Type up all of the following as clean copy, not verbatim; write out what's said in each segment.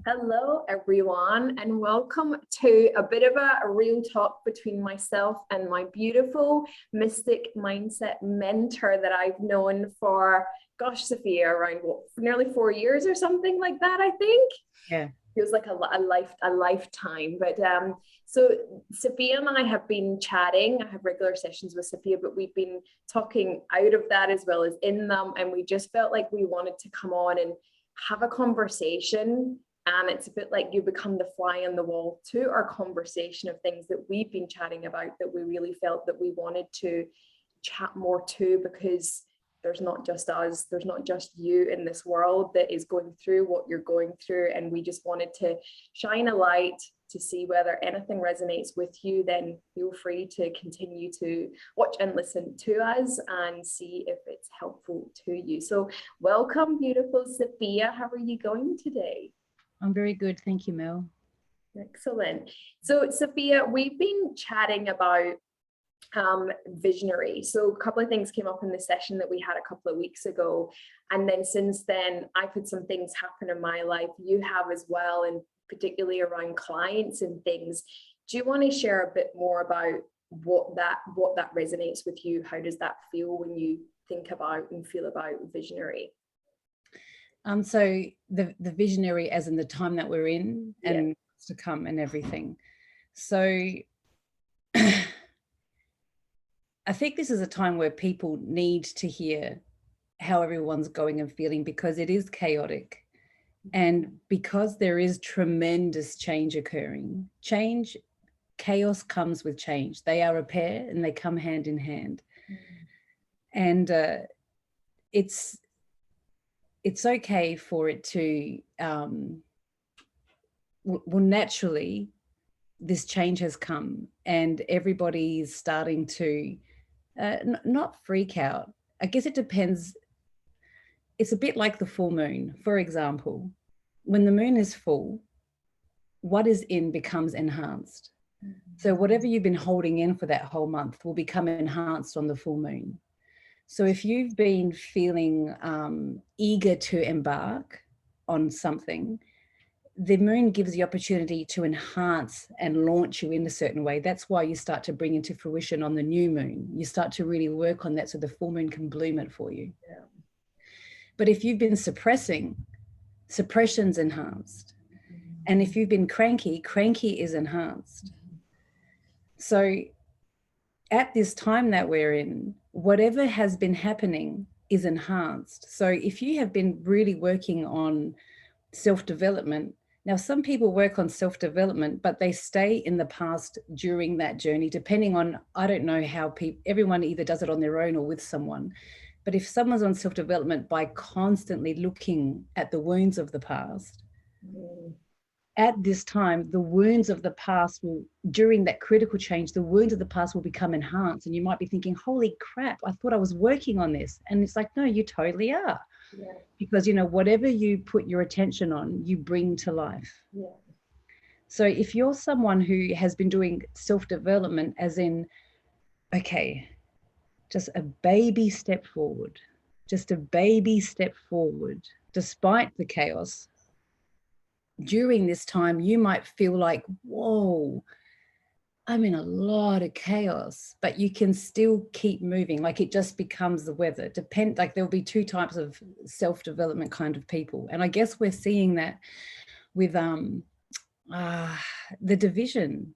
Hello, everyone, and welcome to a bit of a real talk between myself and my beautiful mystic mindset mentor that I've known for, gosh, Sophia, around nearly 4 years or something like that, I think. Yeah. Feels like a lifetime. But so Sophia and I have been chatting. I have regular sessions with Sophia, but we've been talking out of that as well as in them. And we just felt like we wanted to come on and have a conversation. And it's a bit like you become the fly on the wall to our conversation of things that we've been chatting about that we really felt that we wanted to chat more to, because there's not just us, there's not just you in this world that is going through what you're going through. And we just wanted to shine a light to see whether anything resonates with you. Then feel free to continue to watch and listen to us and see if it's helpful to you. So welcome, beautiful Sophia. How are you going today? I'm very good. Thank you, Mel. Excellent. So Sophia, we've been chatting about visionary. So a couple of things came up in the session that we had a couple of weeks ago. And then since then, I've had some things happen in my life. You have as well, and particularly around clients and things. Do you want to share a bit more about what that resonates with you? How does that feel when you think about and feel about visionary? So the visionary as in the time that we're in and what's to come and everything. So I think this is a time where people need to hear how everyone's going and feeling, because it is chaotic. And because there is tremendous change occurring. Chaos comes with change. They are a pair and they come hand in hand. And it's okay for it to, naturally, this change has come and everybody's starting to not freak out. I guess it depends. It's a bit like the full moon, for example. When the moon is full, what is in becomes enhanced. So whatever you've been holding in for that whole month will become enhanced on the full moon. So if you've been feeling eager to embark on something, the moon gives the opportunity to enhance and launch you in a certain way. That's why you start to bring into fruition on the new moon. You start to really work on that so the full moon can bloom it for you. Yeah. But if you've been suppression's enhanced. And if you've been cranky is enhanced. So at this time that we're in, whatever has been happening is enhanced. So if you have been really working on self-development, now some people work on self-development, but they stay in the past during that journey, depending on, I don't know how everyone either does it on their own or with someone. But if someone's on self-development by constantly looking at the wounds of the past, at this time, the wounds of the past will, during that critical change, the wounds of the past will become enhanced. And you might be thinking, holy crap, I thought I was working on this. And it's like, no, you totally are. Yeah. Because, whatever you put your attention on, you bring to life. Yeah. So if you're someone who has been doing self-development as in, okay, just a baby step forward, despite the chaos, during this time, you might feel like, whoa, I'm in a lot of chaos, but you can still keep moving. Like it just becomes the weather. Like there'll be two types of self-development kind of people. And I guess we're seeing that with the division.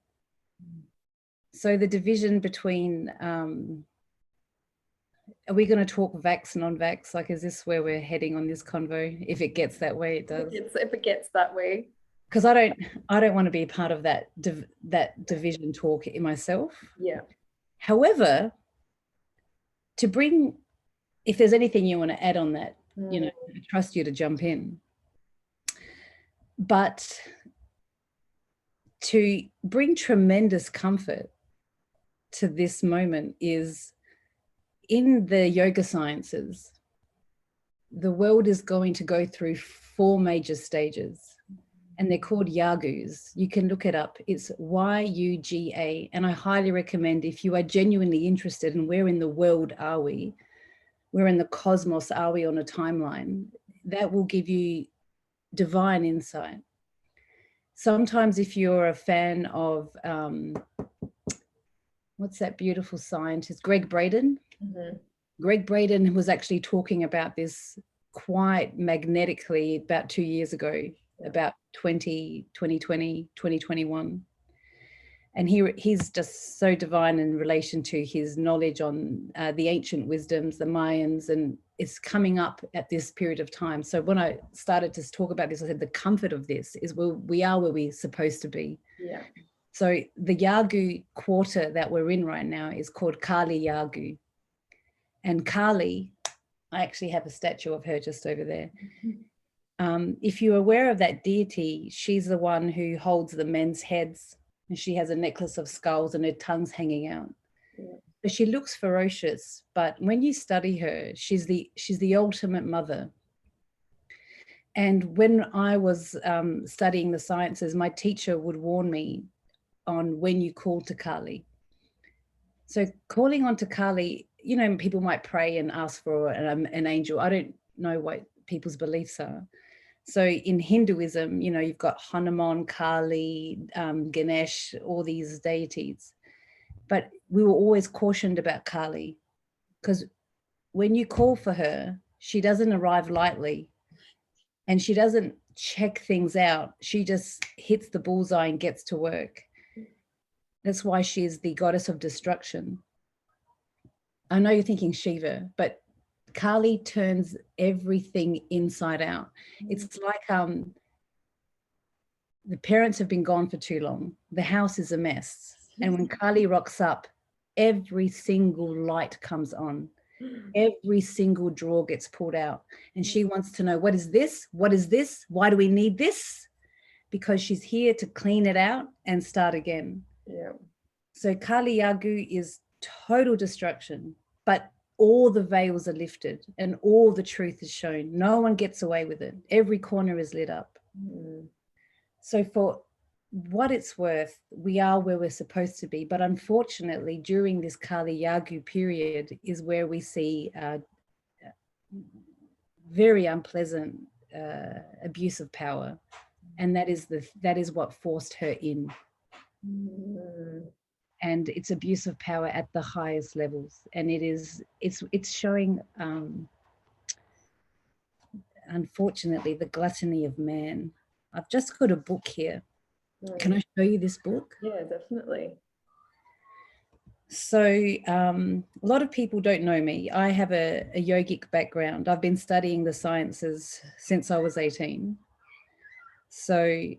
So the division between, are we going to talk vax, non-vax? Like, is this where we're heading on this convo? If it gets that way, it does. If it gets that way. Because I don't want to be a part of that division talk in myself. Yeah. However, if there's anything you want to add on that, I trust you to jump in. But to bring tremendous comfort to this moment is, in the yoga sciences, the world is going to go through 4 major stages, and they're called yagus. You can look it up. It's YUGA. And I highly recommend, if you are genuinely interested in where in the world are we, where in the cosmos are we on a timeline, that will give you divine insight. Sometimes if you're a fan of, what's that beautiful scientist, Greg Braden? Mm-hmm. Greg Braden was actually talking about this quite magnetically about 2 years ago, about 2020, 2021. And he's just so divine in relation to his knowledge on the ancient wisdoms, the Mayans, and it's coming up at this period of time. So when I started to talk about this, I said the comfort of this is we are where we're supposed to be. Yeah. So the Yagu quarter that we're in right now is called Kali Yagu. And Kali, I actually have a statue of her just over there. If you're aware of that deity, she's the one who holds the men's heads, and she has a necklace of skulls and her tongue's hanging out. Yeah. So she looks ferocious, but when you study her, she's the ultimate mother. And when I was studying the sciences, my teacher would warn me on when you call to Kali. So calling on to Kali, you know, people might pray and ask for an angel. I don't know what people's beliefs are. So in Hinduism, you know, you've got Hanuman, Kali, Ganesh, all these deities. But we were always cautioned about Kali, because when you call for her, she doesn't arrive lightly and she doesn't check things out. She just hits the bullseye and gets to work. That's why she is the goddess of destruction. I know you're thinking Shiva, but Kali turns everything inside out. It's like the parents have been gone for too long. The house is a mess. And when Kali rocks up, every single light comes on. Every single drawer gets pulled out. And she wants to know, what is this? What is this? Why do we need this? Because she's here to clean it out and start again. Yeah. So Kali Yagu is total destruction, but all the veils are lifted and all the truth is shown. No one gets away with it. Every corner is lit up. So for what it's worth, we are where we're supposed to be. But unfortunately, during this Kali Yagu period is where we see very unpleasant abuse of power. And that is what forced her in. And it's abuse of power at the highest levels. And it's showing, unfortunately, the gluttony of man. I've just got a book here. Can I show you this book? Yeah, definitely. So a lot of people don't know me. I have a yogic background. I've been studying the sciences since I was 18. So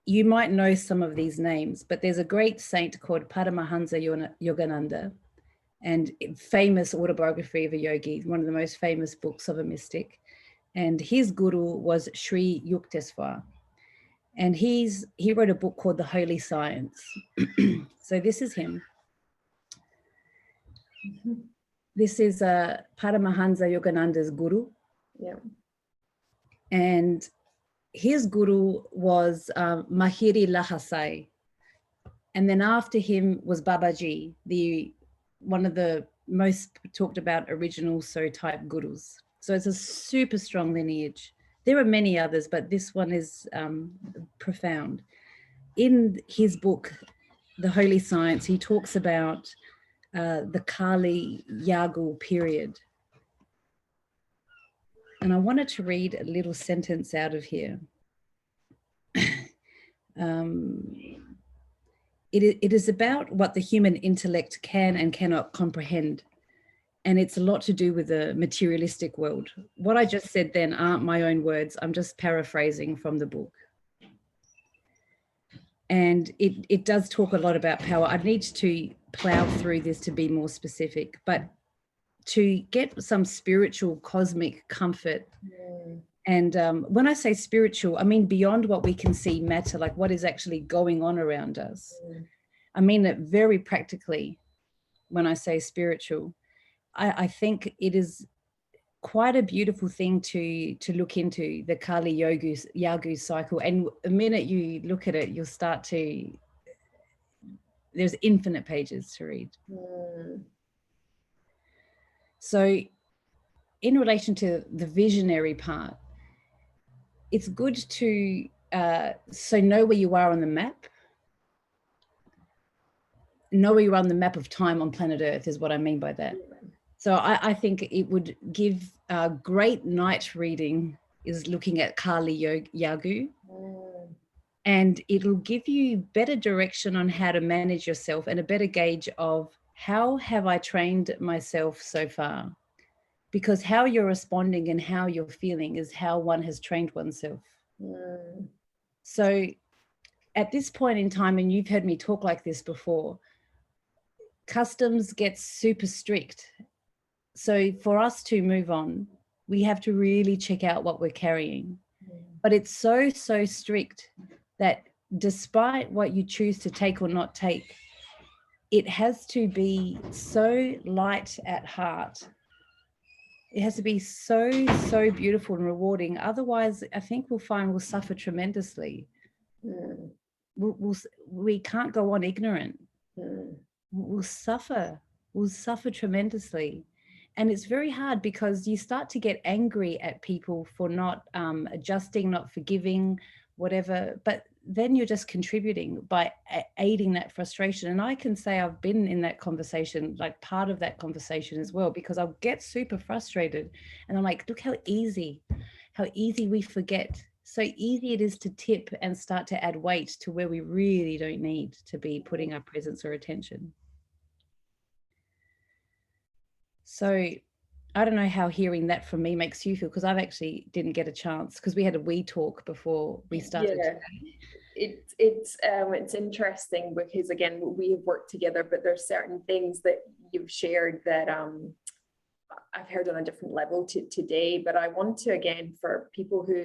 you might know some of these names, but there's a great saint called Paramahansa Yogananda, and famous autobiography of a yogi, one of the most famous books of a mystic. And his guru was Sri Yukteswar. And he wrote a book called The Holy Science. So this is him. This is Paramahansa Yogananda's guru. Yeah. And his guru was Mahiri Lahasai. And then after him was Babaji, one of the most talked about original So type gurus. So it's a super strong lineage. There are many others, but this one is profound. In his book, The Holy Science, he talks about the Kali Yagu period. And I wanted to read a little sentence out of here. It is about what the human intellect can and cannot comprehend. And it's a lot to do with the materialistic world. What I just said then aren't my own words. I'm just paraphrasing from the book. And it does talk a lot about power. I need to plow through this to be more specific, but to get some spiritual cosmic comfort. And when I say spiritual, I mean beyond what we can see matter, like what is actually going on around us. I mean it very practically when I say spiritual. I think it is quite a beautiful thing to look into, the Kali Yagu cycle. And the minute you look at it, you'll start to, there's infinite pages to read. So in relation to the visionary part, it's good to so know where you are on the map. Know where you are on the map of time on planet Earth is what I mean by that. So I think it would give a great night reading is looking at Kali Yagu. And it'll give you better direction on how to manage yourself and a better gauge of how have I trained myself so far? Because how you're responding and how you're feeling is how one has trained oneself. So at this point in time, and you've heard me talk like this before, customs get super strict. So for us to move on, we have to really check out what we're carrying. But it's so strict that despite what you choose to take or not take, it has to be so light at heart. It has to be so beautiful and rewarding. Otherwise, I think we'll find we'll suffer tremendously. We can't go on ignorant. We'll suffer tremendously. And it's very hard because you start to get angry at people for not adjusting, not forgiving, whatever. But then you're just contributing by aiding that frustration. And I can say I've been in that conversation, like part of that conversation as well, because I'll get super frustrated. And I'm like, look how easy we forget. So easy it is to tip and start to add weight to where we really don't need to be putting our presence or attention. So I don't know how hearing that from me makes you feel, because I've actually didn't get a chance because we had a wee talk before we started. Yeah. It's interesting because again we have worked together, but there's certain things that you've shared that I've heard on a different level today. But I want to, again, for people who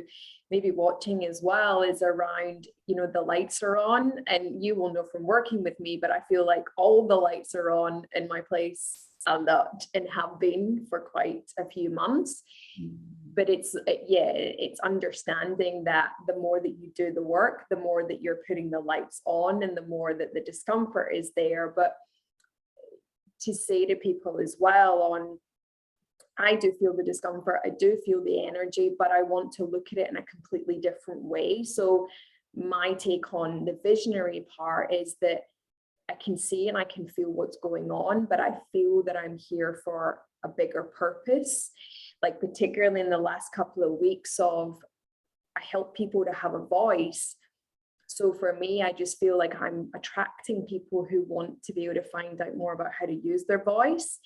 may be watching as well, is around, the lights are on, and you will know from working with me, but I feel like all the lights are on in my place a lot and have been for quite a few months. But it's understanding that the more that you do the work, the more that you're putting the lights on and the more that the discomfort is there. But to say to people as well, I do feel the discomfort, I do feel the energy, but I want to look at it in a completely different way. So my take on the visionary part is that I can see and I can feel what's going on, but I feel that I'm here for a bigger purpose. Like particularly in the last couple of weeks I help people to have a voice. So for me, I just feel like I'm attracting people who want to be able to find out more about how to use their voice.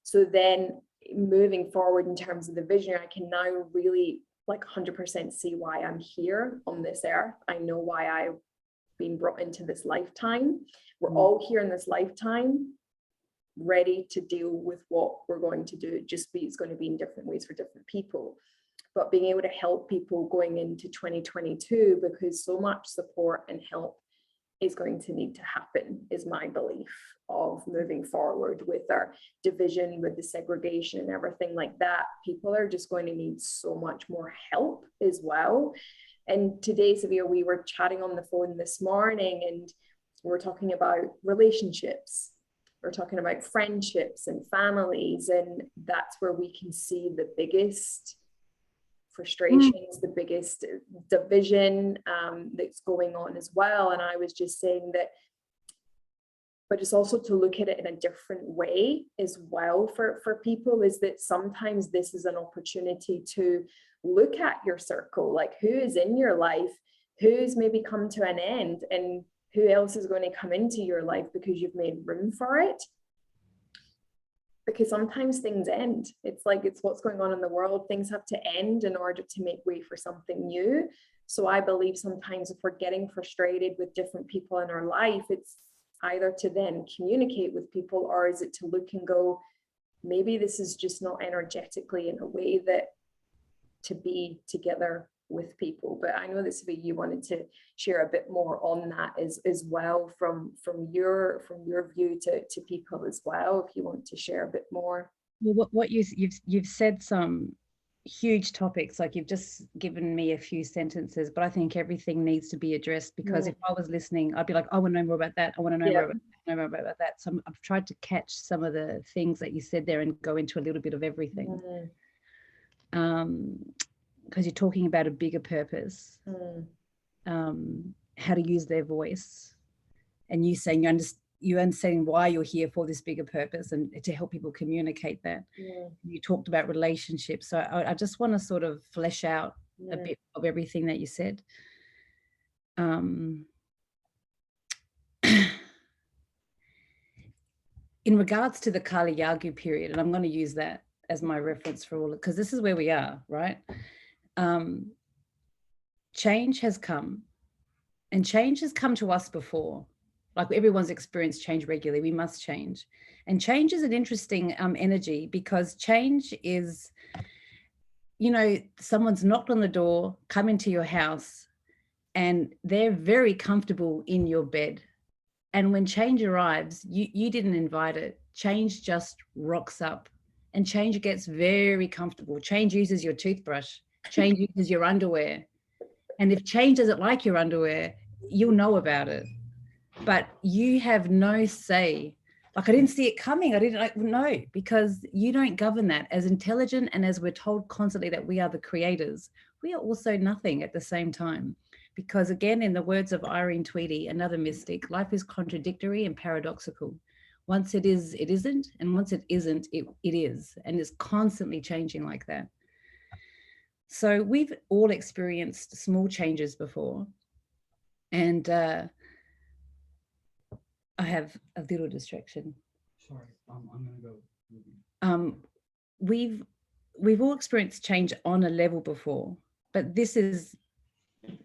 So then moving forward in terms of the vision, I can now really 100% see why I'm here on this earth. I know why I've been brought into this lifetime. We're all here in this lifetime, ready to deal with what we're going to do. It's going to be in different ways for different people. But being able to help people going into 2022, because so much support and help is going to need to happen, is my belief of moving forward with our division, with the segregation and everything like that. People are just going to need so much more help as well. And today, Sophia, we were chatting on the phone this morning and we're talking about relationships. We're talking about friendships and families, and that's where we can see the biggest frustrations, the biggest division that's going on as well. And I was just saying that, but it's also to look at it in a different way as well for people, is that sometimes this is an opportunity to look at your circle, like who is in your life, who's maybe come to an end, and who else is going to come into your life because you've made room for it. Because sometimes things end. It's what's going on in the world. Things have to end in order to make way for something new. So I believe sometimes if we're getting frustrated with different people in our life, it's either to then communicate with people, or is it to look and go, maybe this is just not energetically in a way that to be together with people. But I know that, Sophia, you wanted to share a bit more on that as well from your view to people as well, if you want to share a bit more. Well, what you've said some huge topics, like you've just given me a few sentences, but I think everything needs to be addressed, because if I was listening, I'd be like, I want to know more about that. I want to know more about that. So I've tried to catch some of the things that you said there and go into a little bit of everything. because you're talking about a bigger purpose, how to use their voice, and you saying you understanding why you're here for this bigger purpose and to help people communicate that. You talked about relationships, so I just want to sort of flesh out a bit of everything that you said. In regards to the Kali Yuga period, and I'm going to use that as my reference for all, because this is where we are, right? Change has come, and change has come to us before. Like everyone's experienced change regularly. We must change. And change is an interesting energy, because change is, you know, someone's knocked on the door, come into your house, and they're very comfortable in your bed. And when change arrives, you didn't invite it. Change just rocks up, and change gets very comfortable. Change uses your toothbrush. Change uses your underwear. And if change doesn't like your underwear, you'll know about it. But you have no say. Like, I didn't see it coming. I didn't know, because you don't govern that. As intelligent and as we're told constantly that we are the creators, we are also nothing at the same time. Because again, in the words of Irene Tweedy, another mystic, life is contradictory and paradoxical. Once it is, it isn't. And once it isn't, it is. And it's constantly changing like that. So we've all experienced small changes before. And I have a little distraction. Sorry, I'm going to go. We've all experienced change on a level before, but this is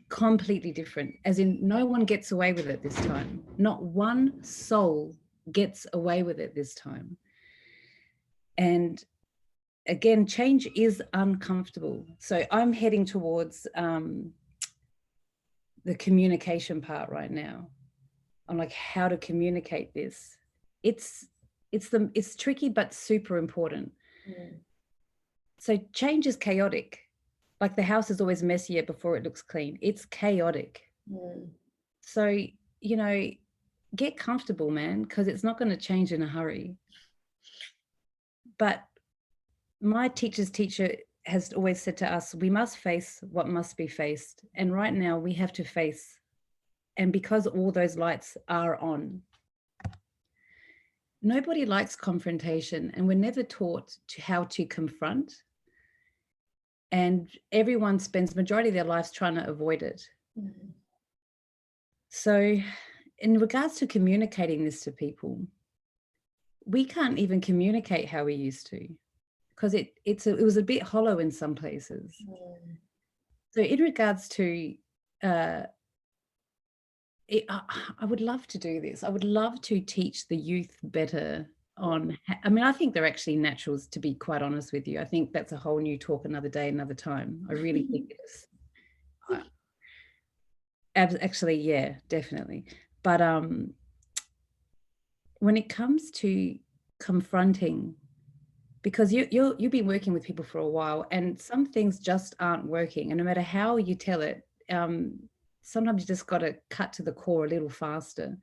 completely different, as in no one gets away with it this time. Not one soul gets away with it this time. And again, change is uncomfortable. So I'm heading towards the communication part right now. I'm like, how to communicate this. It's tricky, but super important. So change is chaotic. Like the house is always messier before it looks clean. It's chaotic. So, you know, get comfortable, man, because it's not going to change in a hurry. But my teacher's teacher has always said to us, we must face what must be faced. And right now we have to face. And because all those lights are on, nobody likes confrontation, and we're never taught how to confront. And everyone spends majority of their lives trying to avoid it. So in regards to communicating this to people, we can't even communicate how we used to, because it was a bit hollow in some places. So in regards to, I would love to do this. I would love to teach the youth better on, I mean, I think they're actually naturals, to be quite honest with you. I think that's a whole new talk, another day, another time. I really think it is. Actually, yeah, definitely. But when it comes to confronting, because you've been working with people for a while, and some things just aren't working, and no matter how you tell it, sometimes you just got to cut to the core a little faster.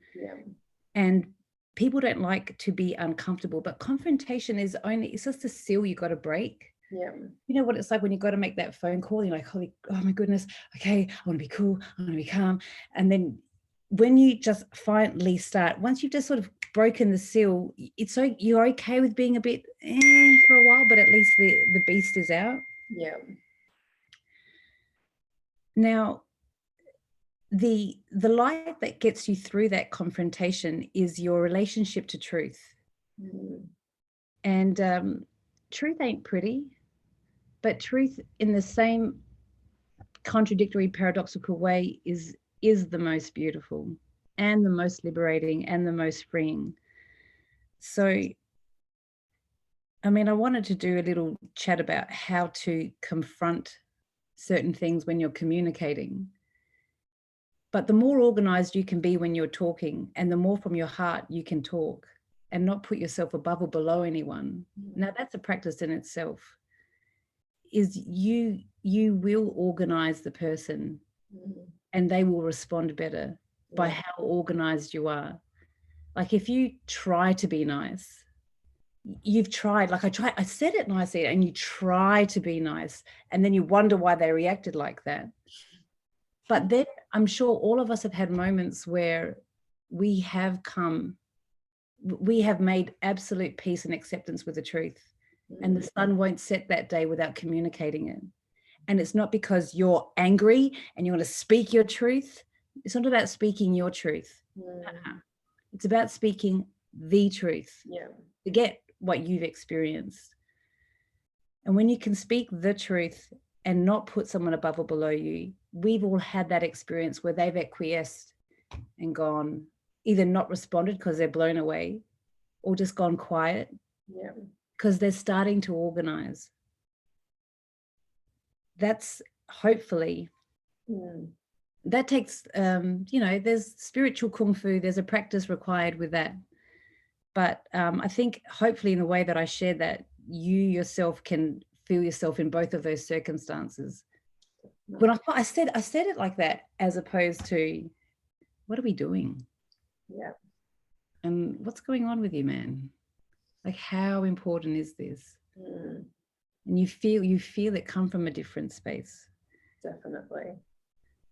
And people don't like to be uncomfortable, but confrontation is it's just a seal you got to break. You know what it's like when you got to make that phone call, you're like, oh my goodness, okay, I want to be cool, I want to be calm. And then when you just finally start, once you've just sort of broken the seal, it's so you're okay with being a bit for a while, but at least the beast is out. Now, the light that gets you through that confrontation is your relationship to truth. And truth ain't pretty, but truth in the same contradictory, paradoxical way is the most beautiful and the most liberating and the most freeing. So, I mean, I wanted to do a little chat about how to confront certain things when you're communicating. But the more organized you can be when you're talking, and the more from your heart you can talk and not put yourself above or below anyone. Now that's a practice in itself. Is you will organize the person and they will respond better by how organized you are. Like if you try to be nice, you've tried, like I said it nicely, and you try to be nice, and then you wonder why they reacted like that. But then I'm sure all of us have had moments where we have made absolute peace and acceptance with the truth, and the sun won't set that day without communicating it. And it's not because you're angry and you want to speak your truth. It's not about speaking your truth. It's about speaking the truth. Yeah. Forget what you've experienced. And when you can speak the truth and not put someone above or below you, we've all had that experience where they've acquiesced and gone, either not responded because they're blown away, or just gone quiet. Yeah. Because they're starting to organize. That's hopefully, that takes, there's spiritual kung fu, there's a practice required with that. But I think hopefully in the way that I shared that, you yourself can feel yourself in both of those circumstances. When I said it like that, as opposed to, what are we doing? Yeah. And what's going on with you, man? Like, how important is this? And you feel it come from a different space. Definitely.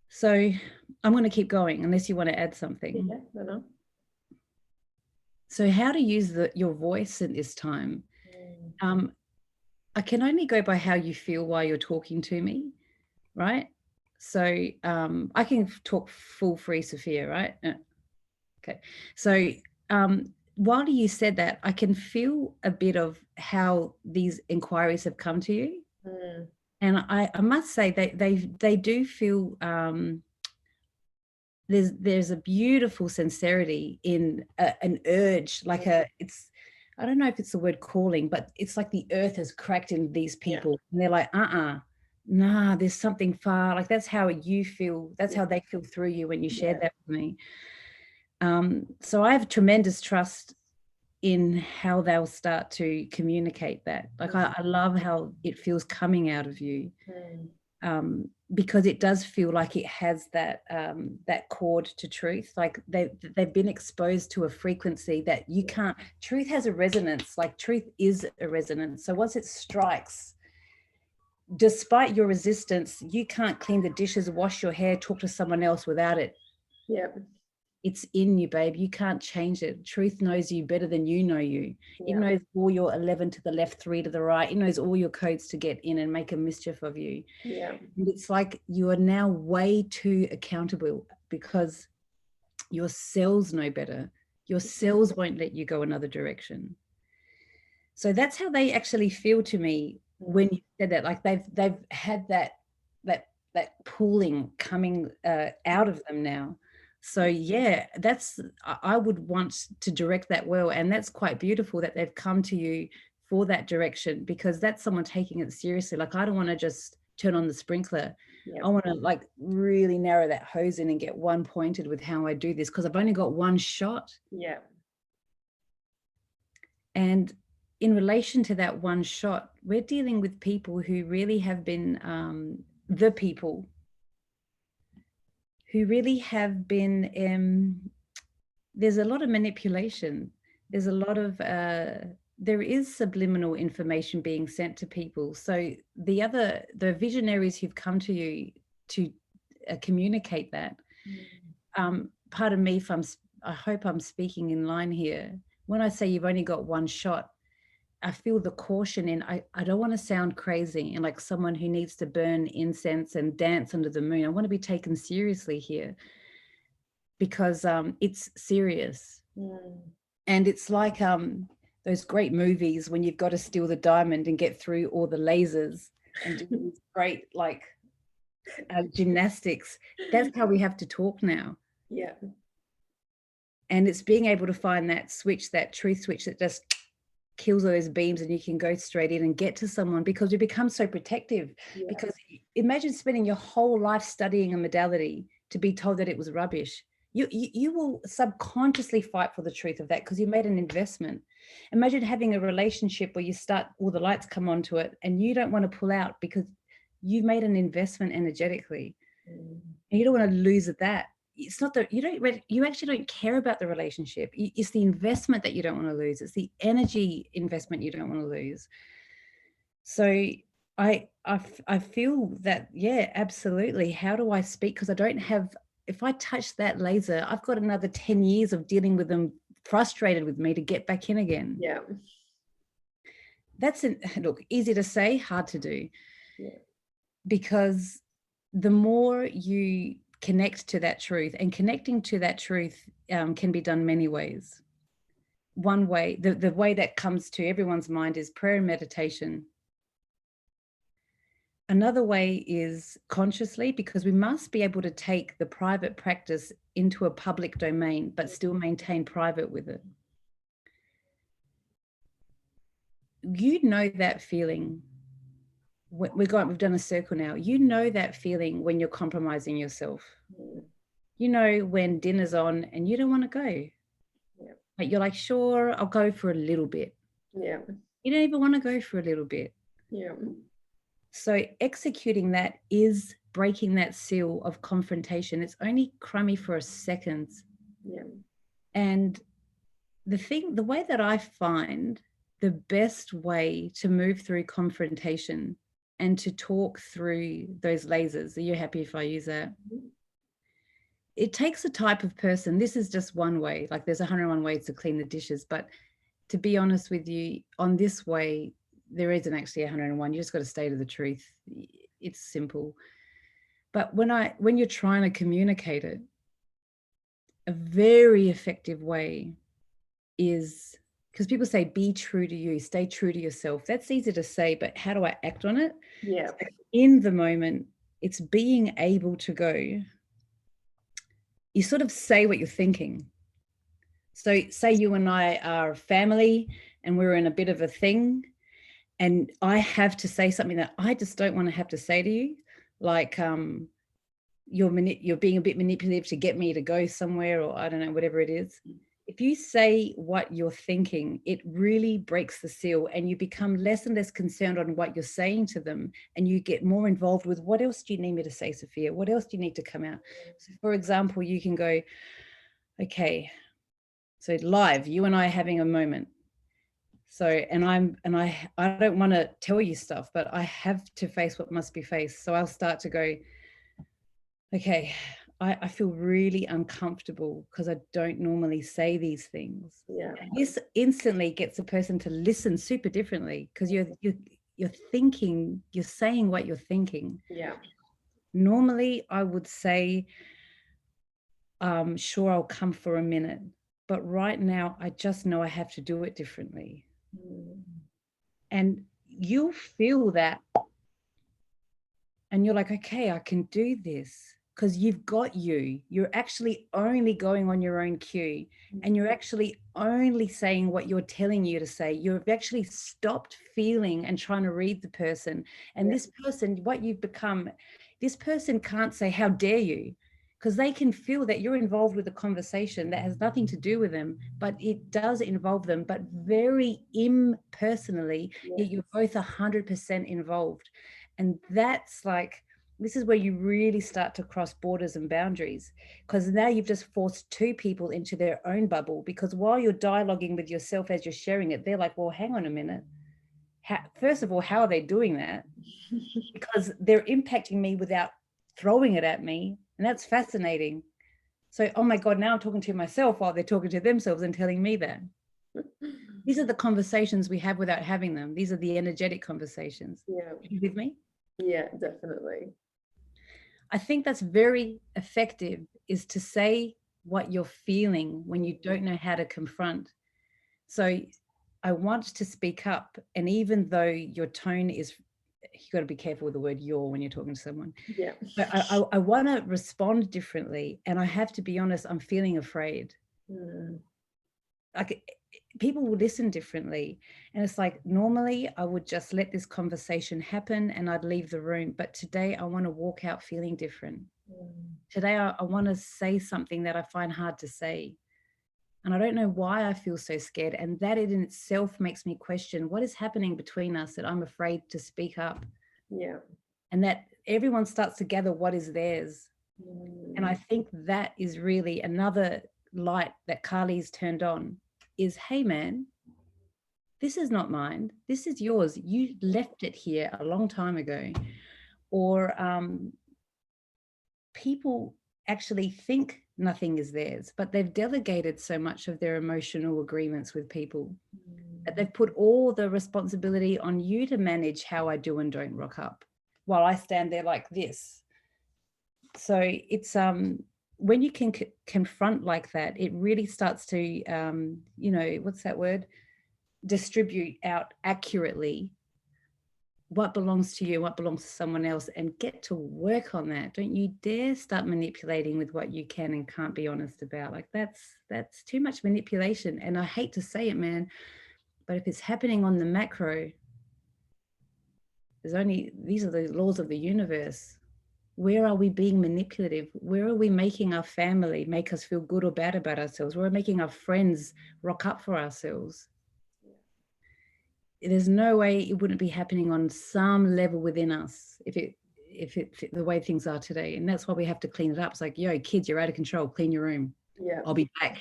So I'm going to keep going unless you want to add something. Yeah, no. So how to use your voice at this time? I can only go by how you feel while you're talking to me, right? So I can talk full free, Sophia, right? Okay. So while you said that, I can feel a bit of how these inquiries have come to you. And I must say that they do feel there's a beautiful sincerity in an urge, like I don't know if it's the word calling, but it's like the earth has cracked in these people, and they're like, nah, there's something far. Like, that's how you feel. That's how they feel through you when you shared that with me. So I have tremendous trust in how they'll start to communicate that. Like, I love how it feels coming out of you, because it does feel like it has that that chord to truth. Like they've been exposed to a frequency that you can't. Truth has a resonance. Like, truth is a resonance. So once it strikes, despite your resistance, you can't clean the dishes, wash your hair, talk to someone else without it. Yeah. It's in you, babe. You can't change it. Truth knows you better than you know you. It knows all your 11 to the left, 3 to the right. It knows all your codes to get in and make a mischief of you. Yeah. And it's like you are now way too accountable, because your cells know better. Your cells won't let you go another direction. So that's how they actually feel to me when you said that. Like, they've had that pooling coming out of them now. So yeah, I would want to direct that well. And that's quite beautiful that they've come to you for that direction, because that's someone taking it seriously. Like, I don't want to just turn on the sprinkler. I want to like really narrow that hose in and get one pointed with how I do this, because I've only got one shot. Yeah. And in relation to that one shot, we're dealing with people who really have been the people who really have been, there's a lot of manipulation. There's a lot of, there is subliminal information being sent to people. So the visionaries who've come to you to communicate that, pardon me if I hope I'm speaking in line here. When I say you've only got one shot, I feel the caution in, I don't want to sound crazy and like someone who needs to burn incense and dance under the moon. I want to be taken seriously here, because it's serious. And it's like those great movies when you've got to steal the diamond and get through all the lasers and do these great like gymnastics. That's how we have to talk now. Yeah. And it's being able to find that switch, that truth switch that just kills those beams, and you can go straight in and get to someone, because we become so protective. Because imagine spending your whole life studying a modality to be told that it was rubbish. You will subconsciously fight for the truth of that, because you made an investment. Imagine having a relationship where you start, all the lights come onto it, and you don't want to pull out because you've made an investment energetically. And you don't want to lose that. it's not that you actually don't care about the relationship. It's the investment that you don't want to lose. It's the energy investment you don't want to lose. So I feel that, yeah, absolutely. How do I speak? Because I don't have, if I touch that laser, I've got another 10 years of dealing with them frustrated with me to get back in again. Yeah. That's look, easy to say, hard to do. Yeah. Because the more you connect to that truth, and connecting to that truth can be done many ways. One way, the way that comes to everyone's mind is prayer and meditation. Another way is consciously, because we must be able to take the private practice into a public domain, but still maintain private with it. You know that feeling. We've done a circle now. You know that feeling when you're compromising yourself. You know when dinner's on and you don't want to go. Yeah. But you're like, sure, I'll go for a little bit. Yeah. You don't even want to go for a little bit. Yeah. So executing that is breaking that seal of confrontation. It's only crummy for a second. Yeah. And the way that I find the best way to move through confrontation and to talk through those lasers, are you happy if I use that? Mm-hmm. It takes a type of person. This is just one way. Like there's 101 ways to clean the dishes. But to be honest with you, on this way, there isn't actually 101. You just got to stay to the truth. It's simple. But when you're trying to communicate it, a very effective way is, because people say, be true to you, stay true to yourself. That's easy to say, but how do I act on it? Yeah. So in the moment, it's being able to go, you sort of say what you're thinking. So say you and I are family and we're in a bit of a thing, and I have to say something that I just don't want to have to say to you, like you're being a bit manipulative to get me to go somewhere, or I don't know, whatever it is. If you say what you're thinking, it really breaks the seal, and you become less and less concerned on what you're saying to them, and you get more involved with, what else do you need me to say, Sophia? What else do you need to come out? So for example, you can go, okay, so live, you and I are having a moment. So, and I don't want to tell you stuff, but I have to face what must be faced. So I'll start to go, okay, I feel really uncomfortable because I don't normally say these things. Yeah. And this instantly gets a person to listen super differently, because you're thinking, you're saying what you're thinking. Yeah. Normally I would say, sure, I'll come for a minute, but right now I just know I have to do it differently. And you'll feel that, and you're like, okay, I can do this, because you're actually only going on your own cue, and you're actually only saying what you're telling you to say. You've actually stopped feeling and trying to read the person. And this person, what you've become, this person can't say, how dare you? Because they can feel that you're involved with a conversation that has nothing to do with them, but it does involve them, but very impersonally, yet you're both 100% involved. And that's like, this is where you really start to cross borders and boundaries, because now you've just forced two people into their own bubble, because while you're dialoguing with yourself as you're sharing it, they're like, well, hang on a minute. First of all, how are they doing that? Because they're impacting me without throwing it at me. And that's fascinating. So, oh my God, now I'm talking to myself while they're talking to themselves and telling me that. These are the conversations we have without having them. These are the energetic conversations. Yeah. Are you with me? Yeah, definitely. I think that's very effective, is to say what you're feeling when you don't know how to confront. So I want to speak up. And even though your tone is, you got to be careful with the word "you're" when you're talking to someone. Yeah. But I want to respond differently. And I have to be honest, I'm feeling afraid. Like, people will listen differently. And it's like, normally I would just let this conversation happen and I'd leave the room. But today I want to walk out feeling different. Today I want to say something that I find hard to say. And I don't know why I feel so scared. And that in itself makes me question what is happening between us, that I'm afraid to speak up. Yeah. And that everyone starts to gather what is theirs. And I think that is really another light that Carly's turned on is, hey man, this is not mine. This is yours. You left it here a long time ago. Or people actually think nothing is theirs, but they've delegated so much of their emotional agreements with people that they've put all the responsibility on you to manage how I do and don't rock up while I stand there like this. So it's when you can confront like that, it really starts to you know, what's that word, distribute out accurately what belongs to you, what belongs to someone else, and get to work on that. Don't you dare start manipulating with what you can and can't be honest about. Like that's too much manipulation. And I hate to say it, man, but if it's happening on the macro, these are the laws of the universe. Where are we being manipulative? Where are we making our family make us feel good or bad about ourselves? Where are we making our friends rock up for ourselves? There's no way it wouldn't be happening on some level within us if it the way things are today. And that's why we have to clean it up. It's like, yo, kids, you're out of control. Clean your room. Yeah. I'll be back.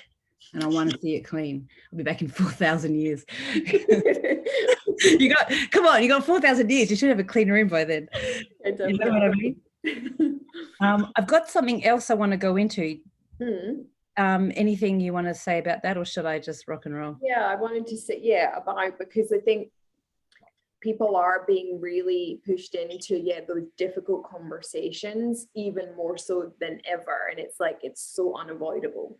And I want to see it clean. I'll be back in 4,000 years. you got 4,000 years. You should have a clean room by then. You know what I mean? I've got something else I want to go into. Anything you want to say about that, or should I just rock and roll? Yeah, I wanted to say, about, because I think people are being really pushed into, those difficult conversations, even more so than ever. And it's like, it's so unavoidable.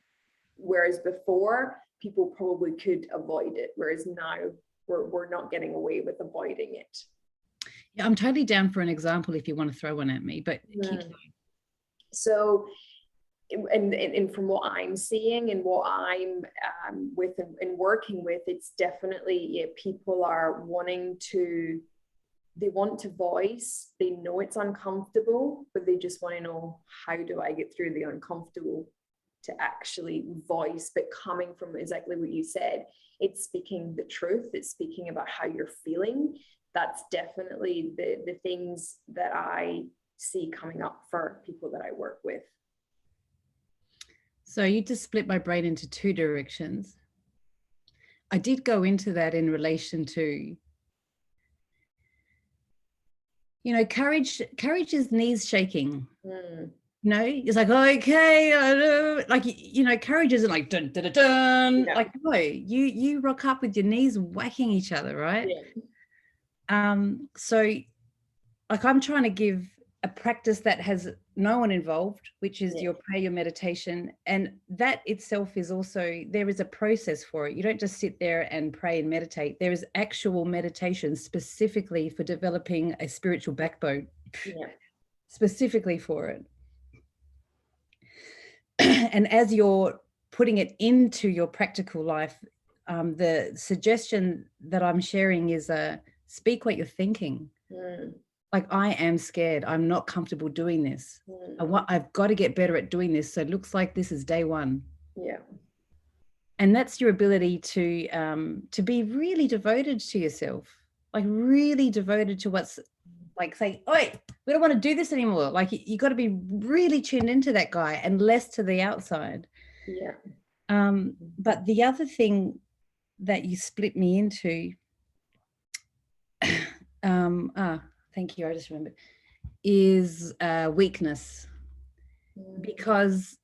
Whereas before, people probably could avoid it. Whereas now we're not getting away with avoiding it. Yeah, I'm totally down for an example if you want to throw one at me, but keep going. So, and from what I'm seeing and what I'm with and working with, it's definitely, people are they want to voice, they know it's uncomfortable, but they just want to know, how do I get through the uncomfortable to actually voice? But coming from exactly what you said, it's speaking the truth, it's speaking about how you're feeling. That's definitely the things that I see coming up for people that I work with. So you just split my brain into two directions. I did go into that in relation to, you know, courage is knees shaking. No, it's like, okay, I know. Like, you know, courage isn't like dun dun dun dun. Yeah. Like, no, you rock up with your knees whacking each other, right? Yeah. So like, I'm trying to give a practice that has no one involved, which is your prayer, your meditation. And that itself is also, there is a process for it. You don't just sit there and pray and meditate. There is actual meditation specifically for developing a spiritual backbone, specifically for it. And as you're putting it into your practical life, the suggestion that I'm sharing is speak what you're thinking. Like, I am scared. I'm not comfortable doing this. I've got to get better at doing this. So it looks like this is day one. Yeah. And that's your ability to be really devoted to yourself, like really devoted to what's like, say, oi, we don't want to do this anymore. Like, you got to be really tuned into that guy and less to the outside. Yeah. But the other thing that you split me into, thank you, I just remembered, is weakness. Because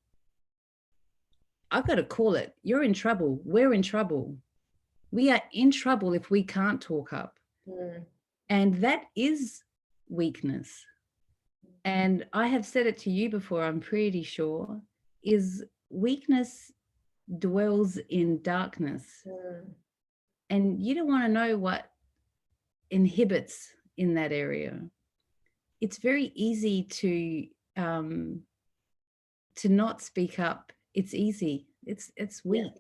I've got to call it. You're in trouble. We're in trouble. We are in trouble if we can't talk up. And that is weakness. And I have said it to you before, I'm pretty sure, is weakness dwells in darkness. And you don't want to know what inhibits in that area. It's very easy to not speak up. It's easy. It's weak.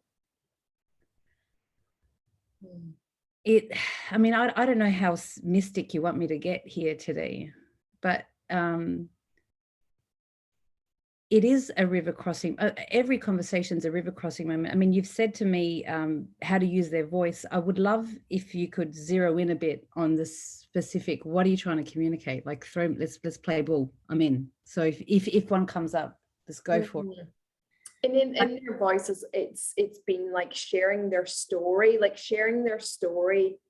I mean, I don't know how mystic you want me to get here today, but it is a river crossing. Every conversation is a river crossing moment. I mean, you've said to me how to use their voice. I would love if you could zero in a bit on the specific. What are you trying to communicate? Like let's play ball. I'm in. So if one comes up, let's go for it. And in their voices, it's been like sharing their story,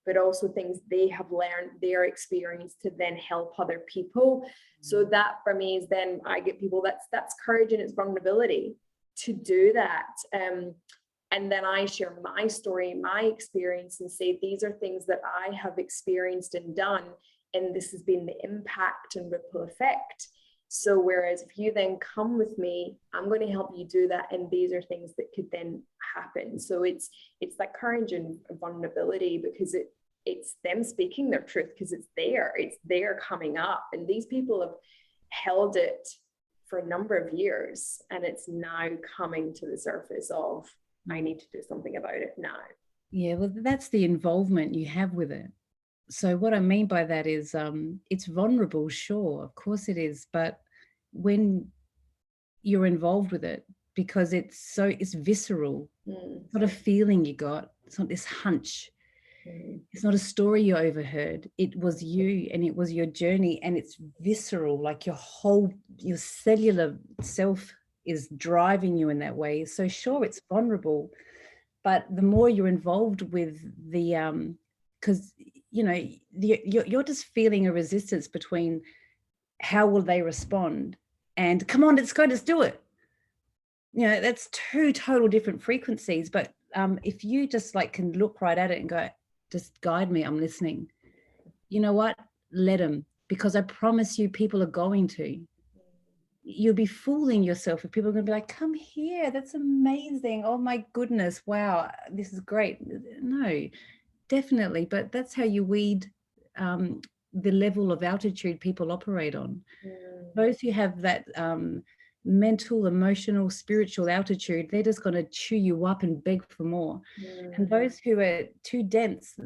but also things they have learned, their experience, to then help other people. So that for me is, then I get people, that's courage and it's vulnerability to do that. And then I share my story, my experience, and say, these are things that I have experienced and done, and this has been the impact and ripple effect. So whereas if you then come with me, I'm going to help you do that, and these are things that could then happen. So it's that courage and vulnerability, because it's them speaking their truth, because it's there coming up, and these people have held it for a number of years, and it's now coming to the surface of, I need to do something about it now. Yeah, well, that's the involvement you have with it. So what I mean by that is it's vulnerable, sure, of course it is, but when you're involved with it, because it's visceral, it's not a feeling you got, it's not this hunch, it's not a story you overheard, it was you and it was your journey, and it's visceral, like your cellular self is driving you in that way. So sure, it's vulnerable, but the more you're involved with the because you're just feeling a resistance between how will they respond and come on, let's do it. That's two total different frequencies. But if you just can look right at it and go, just guide me, I'm listening. You know what? Let them, because I promise you, people are going to. You'll be fooling yourself if people are going to be like, come here, that's amazing. Oh my goodness, wow, this is great. No, definitely. But that's how you weed the level of altitude people operate on. Those who have that mental, emotional, spiritual altitude, they're just going to chew you up and beg for more. And those who are too dense,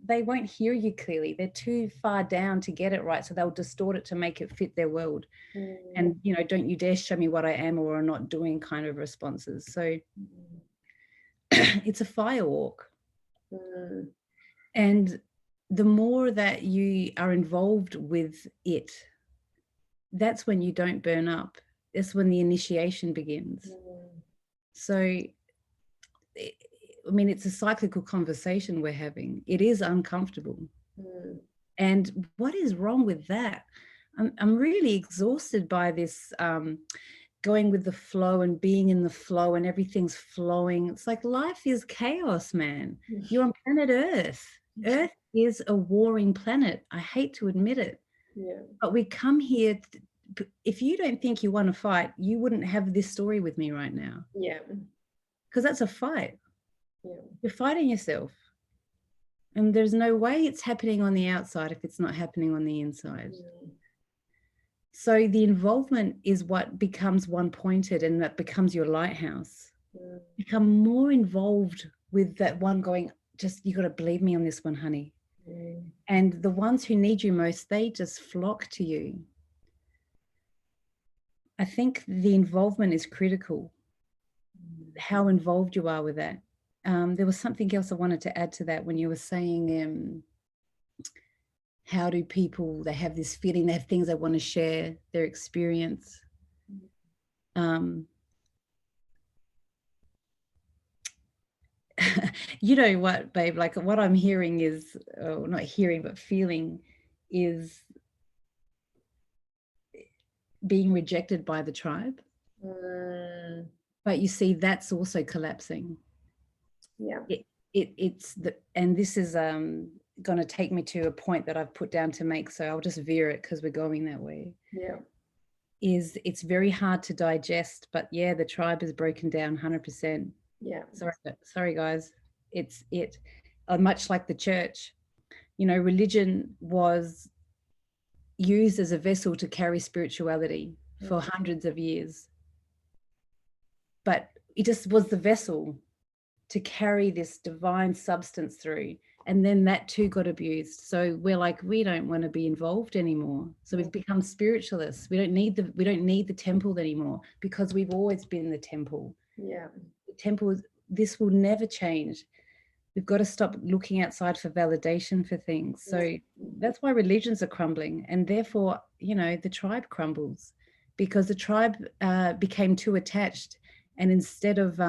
they won't hear you clearly. They're too far down to get it right, so they'll distort it to make it fit their world. And don't you dare show me what I am or am not doing kind of responses. So it's a firewalk. And the more that you are involved with it, that's when you don't burn up. That's when the initiation begins. So, I mean, it's a cyclical conversation we're having. It is uncomfortable. And what is wrong with that? I'm really exhausted by this going with the flow and being in the flow and everything's flowing. It's like life is chaos, man. You're on planet Earth. Earth is a warring planet. I hate to admit it. But we come here. If you don't think you want to fight, you wouldn't have this story with me right now. Because that's a fight. You're fighting yourself. And there's no way it's happening on the outside if it's not happening on the inside. So the involvement is what becomes one-pointed, and that becomes your lighthouse. Become more involved with that one going, just, you got to believe me on this one, honey. And the ones who need you most, they just flock to you. I think the involvement is critical. How involved you are with that. There was something else I wanted to add to that when you were saying, how do people, they have this feeling, they have things they want to share, their experience. You know what, babe, like what I'm hearing is, not hearing, but feeling is being rejected by the tribe. But you see, that's also collapsing. It's the, and this is going to take me to a point that I've put down to make, so I'll just veer it because we're going that way. Is it's very hard to digest, but yeah, the tribe is broken down 100%. Sorry guys, it's much like the church. Religion was used as a vessel to carry spirituality for hundreds of years, but it just was the vessel to carry this divine substance through, and then that too got abused. So we're like, we don't want to be involved anymore, so we've become spiritualists. We don't need the temple anymore, because we've always been the temple. The temple, this will never change. We've got to stop looking outside for validation for things. So that's why religions are crumbling, and therefore, the tribe crumbles, because the tribe became too attached, and instead of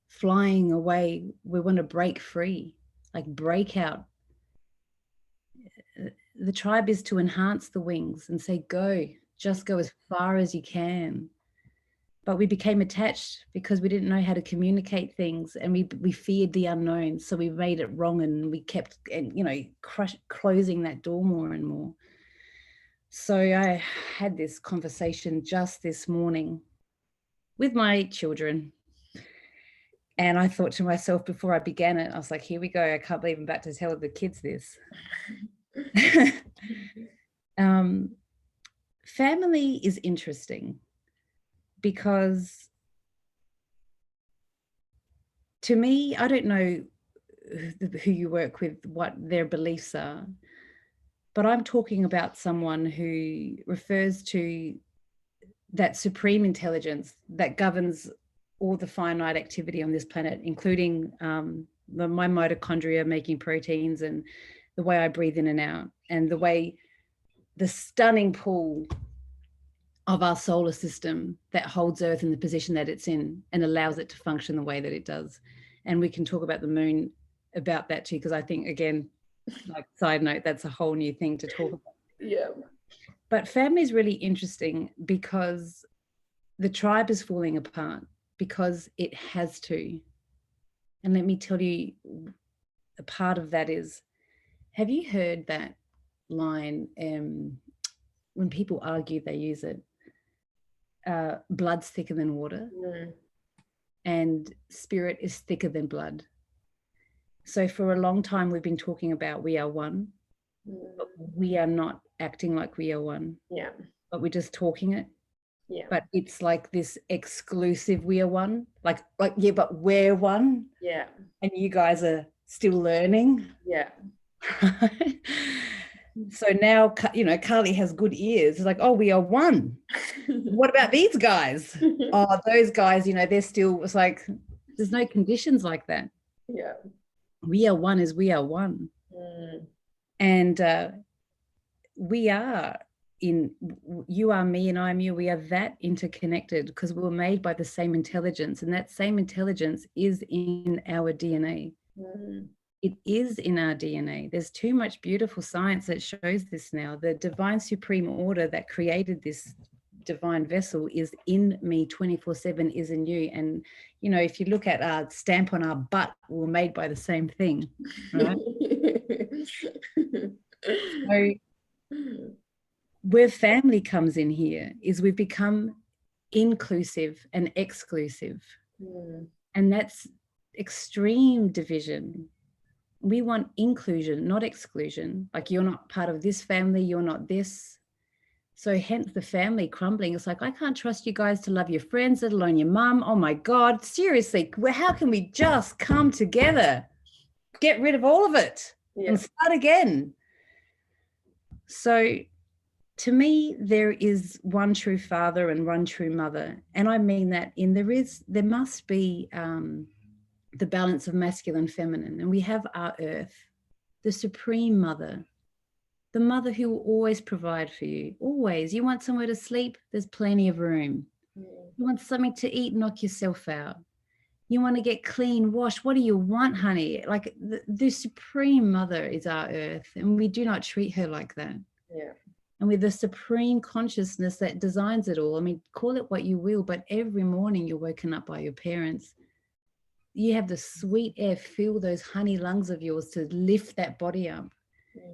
flying away, we want to break free, like break out. The tribe is to enhance the wings and say, just go as far as you can. But we became attached because we didn't know how to communicate things, and we feared the unknown. So we made it wrong, and we kept, closing that door more and more. So I had this conversation just this morning with my children. And I thought to myself before I began it, I was like, here we go. I can't believe I'm about to tell the kids this. Family is interesting because, to me, I don't know who you work with, what their beliefs are, but I'm talking about someone who refers to that supreme intelligence that governs all the finite activity on this planet, including my mitochondria making proteins, and the way I breathe in and out, and the stunning pull of our solar system that holds Earth in the position that it's in and allows it to function the way that it does. And we can talk about the moon about that too, because I think, again, like side note, that's a whole new thing to talk about. Yeah. But family is really interesting because the tribe is falling apart because it has to. And let me tell you, a part of that is, have you heard that line, when people argue, they use it, blood's thicker than water, and spirit is thicker than blood. So for a long time, we've been talking about we are one, but we are not acting like we are one. Yeah. But we're just talking it. Yeah. But it's like this exclusive we are one, like yeah, but we're one. Yeah. And you guys are still learning. Yeah. So now, Carly has good ears. It's like, oh, we are one. What about these guys? Oh, those guys, they're still, it's like, there's no conditions like that. Yeah. We are one as we are one. And we are you are me and I'm you. We are that interconnected because we were made by the same intelligence, and that same intelligence is in our DNA. It is in our DNA. There's too much beautiful science that shows this now. The divine supreme order that created this divine vessel is in me 24/7, is in you. And, if you look at our stamp on our butt, we're made by the same thing, right? So where family comes in here is we've become inclusive and exclusive. And that's extreme division. We want inclusion, not exclusion. Like, you're not part of this family, you're not this. So hence the family crumbling. It's like, I can't trust you guys to love your friends, let alone your mum. Oh my God, seriously, how can we just come together? Get rid of all of it and start again. So to me, there is one true father and one true mother. And I mean that there must be the balance of masculine and feminine. And we have our earth, the supreme mother, the mother who will always provide for you, always. You want somewhere to sleep, there's plenty of room. You want something to eat, knock yourself out. You want to get clean, wash, what do you want, honey? Like the supreme mother is our earth, and we do not treat her like that. Yeah. And with the supreme consciousness that designs it all, I mean, call it what you will, but every morning you're woken up by your parents. You have the sweet air, fill those honey lungs of yours to lift that body up.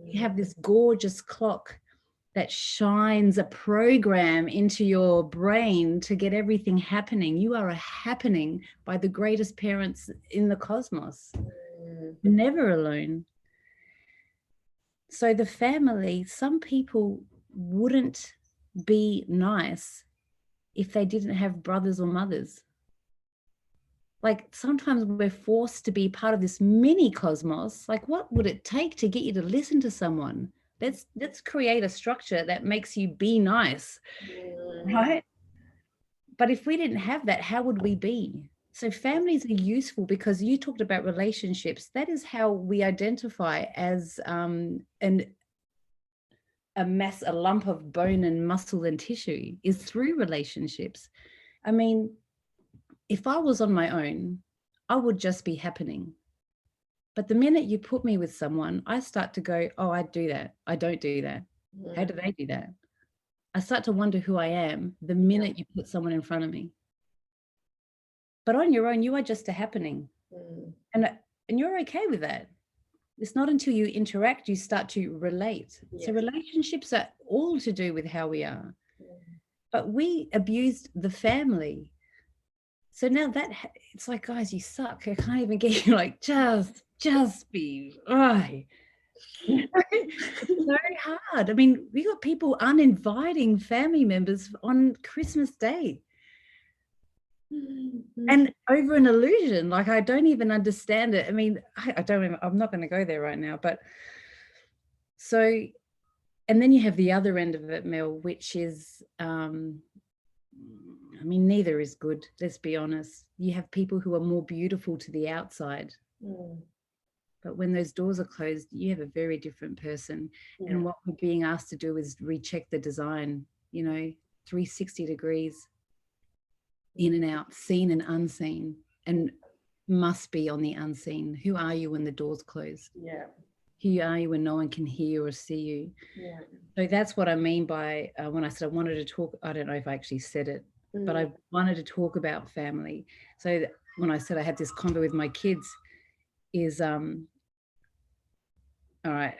You have this gorgeous clock that shines a program into your brain to get everything happening. You are a happening by the greatest parents in the cosmos. You're never alone. So the family, some people wouldn't be nice if they didn't have brothers or mothers. Like, sometimes we're forced to be part of this mini cosmos. Like, what would it take to get you to listen to someone? Let's create a structure that makes you be nice, right? But if we didn't have that, how would we be? So families are useful because you talked about relationships. That is how we identify as a lump of bone and muscle and tissue, is through relationships. I mean, if I was on my own, I would just be happening. But the minute you put me with someone, I start to go, oh, I do that. I don't do that. How do they do that? I start to wonder who I am the minute you put someone in front of me. But on your own, you are just a happening. And you're okay with that. It's not until you interact, you start to relate. Yes. So relationships are all to do with how we are. But we abused the family. So now that it's like, guys, you suck. I can't even get you, like, just be right. It's very hard. I mean, we got people uninviting family members on Christmas Day. And over an illusion, like, I don't even understand it. I mean, I'm not going to go there right now, but so, and then you have the other end of it, Mel, which is, I mean, neither is good. Let's be honest. You have people who are more beautiful to the outside, but when those doors are closed, you have a very different person. And what we're being asked to do is recheck the design, 360 degrees. In and out, seen and unseen, and must be on the unseen. Who are you when the door's closed? Who are you when no one can hear or see you? So that's what I mean by when I said I wanted to talk, I don't know if I actually said it, but I wanted to talk about family. So when I said I had this convo with my kids is, all right,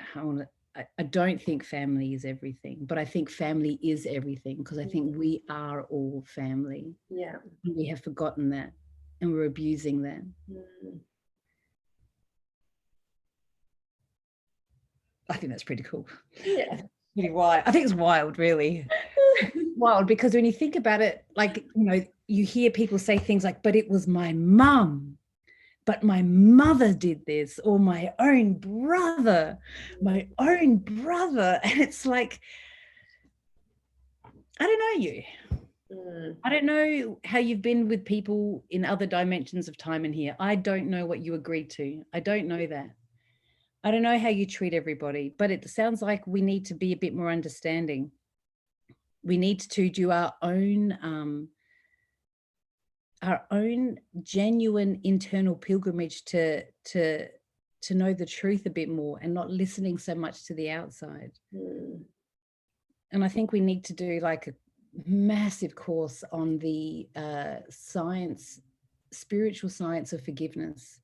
I don't think family is everything, but I think family is everything, because I think we are all family. We have forgotten that, and we're abusing that. I think that's pretty cool. Pretty wild. I think it's wild, really. Wild, because when you think about it, like, you hear people say things like, but it was my mum. But my mother did this, or my own brother. And it's like, I don't know you. I don't know how you've been with people in other dimensions of time in here. I don't know what you agreed to. I don't know that. I don't know how you treat everybody, but it sounds like we need to be a bit more understanding. We need to do our own genuine internal pilgrimage to know the truth a bit more, and not listening so much to the outside. And I think we need to do like a massive course on the spiritual science of forgiveness,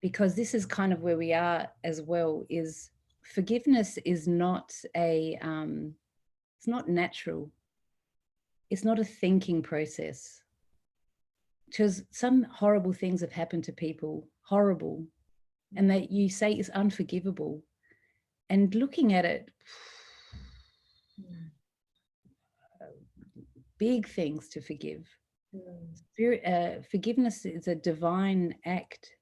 because this is kind of where we are as well. Is forgiveness is not it's not natural. It's not a thinking process. Because some horrible things have happened to people, horrible, and that you say is unforgivable. And looking at it, big things to forgive. Forgiveness is a divine act.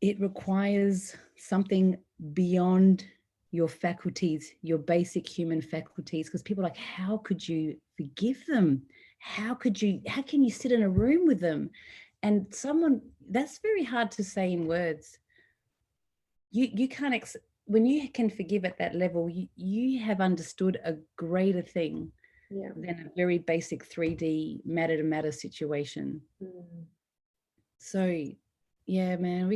It requires something beyond your faculties, your basic human faculties, because people are like, how could you forgive them? How can you sit in a room with them? And that's very hard to say in words. You can't, when you can forgive at that level, you have understood a greater thing than a very basic 3D matter to matter situation. So yeah, man,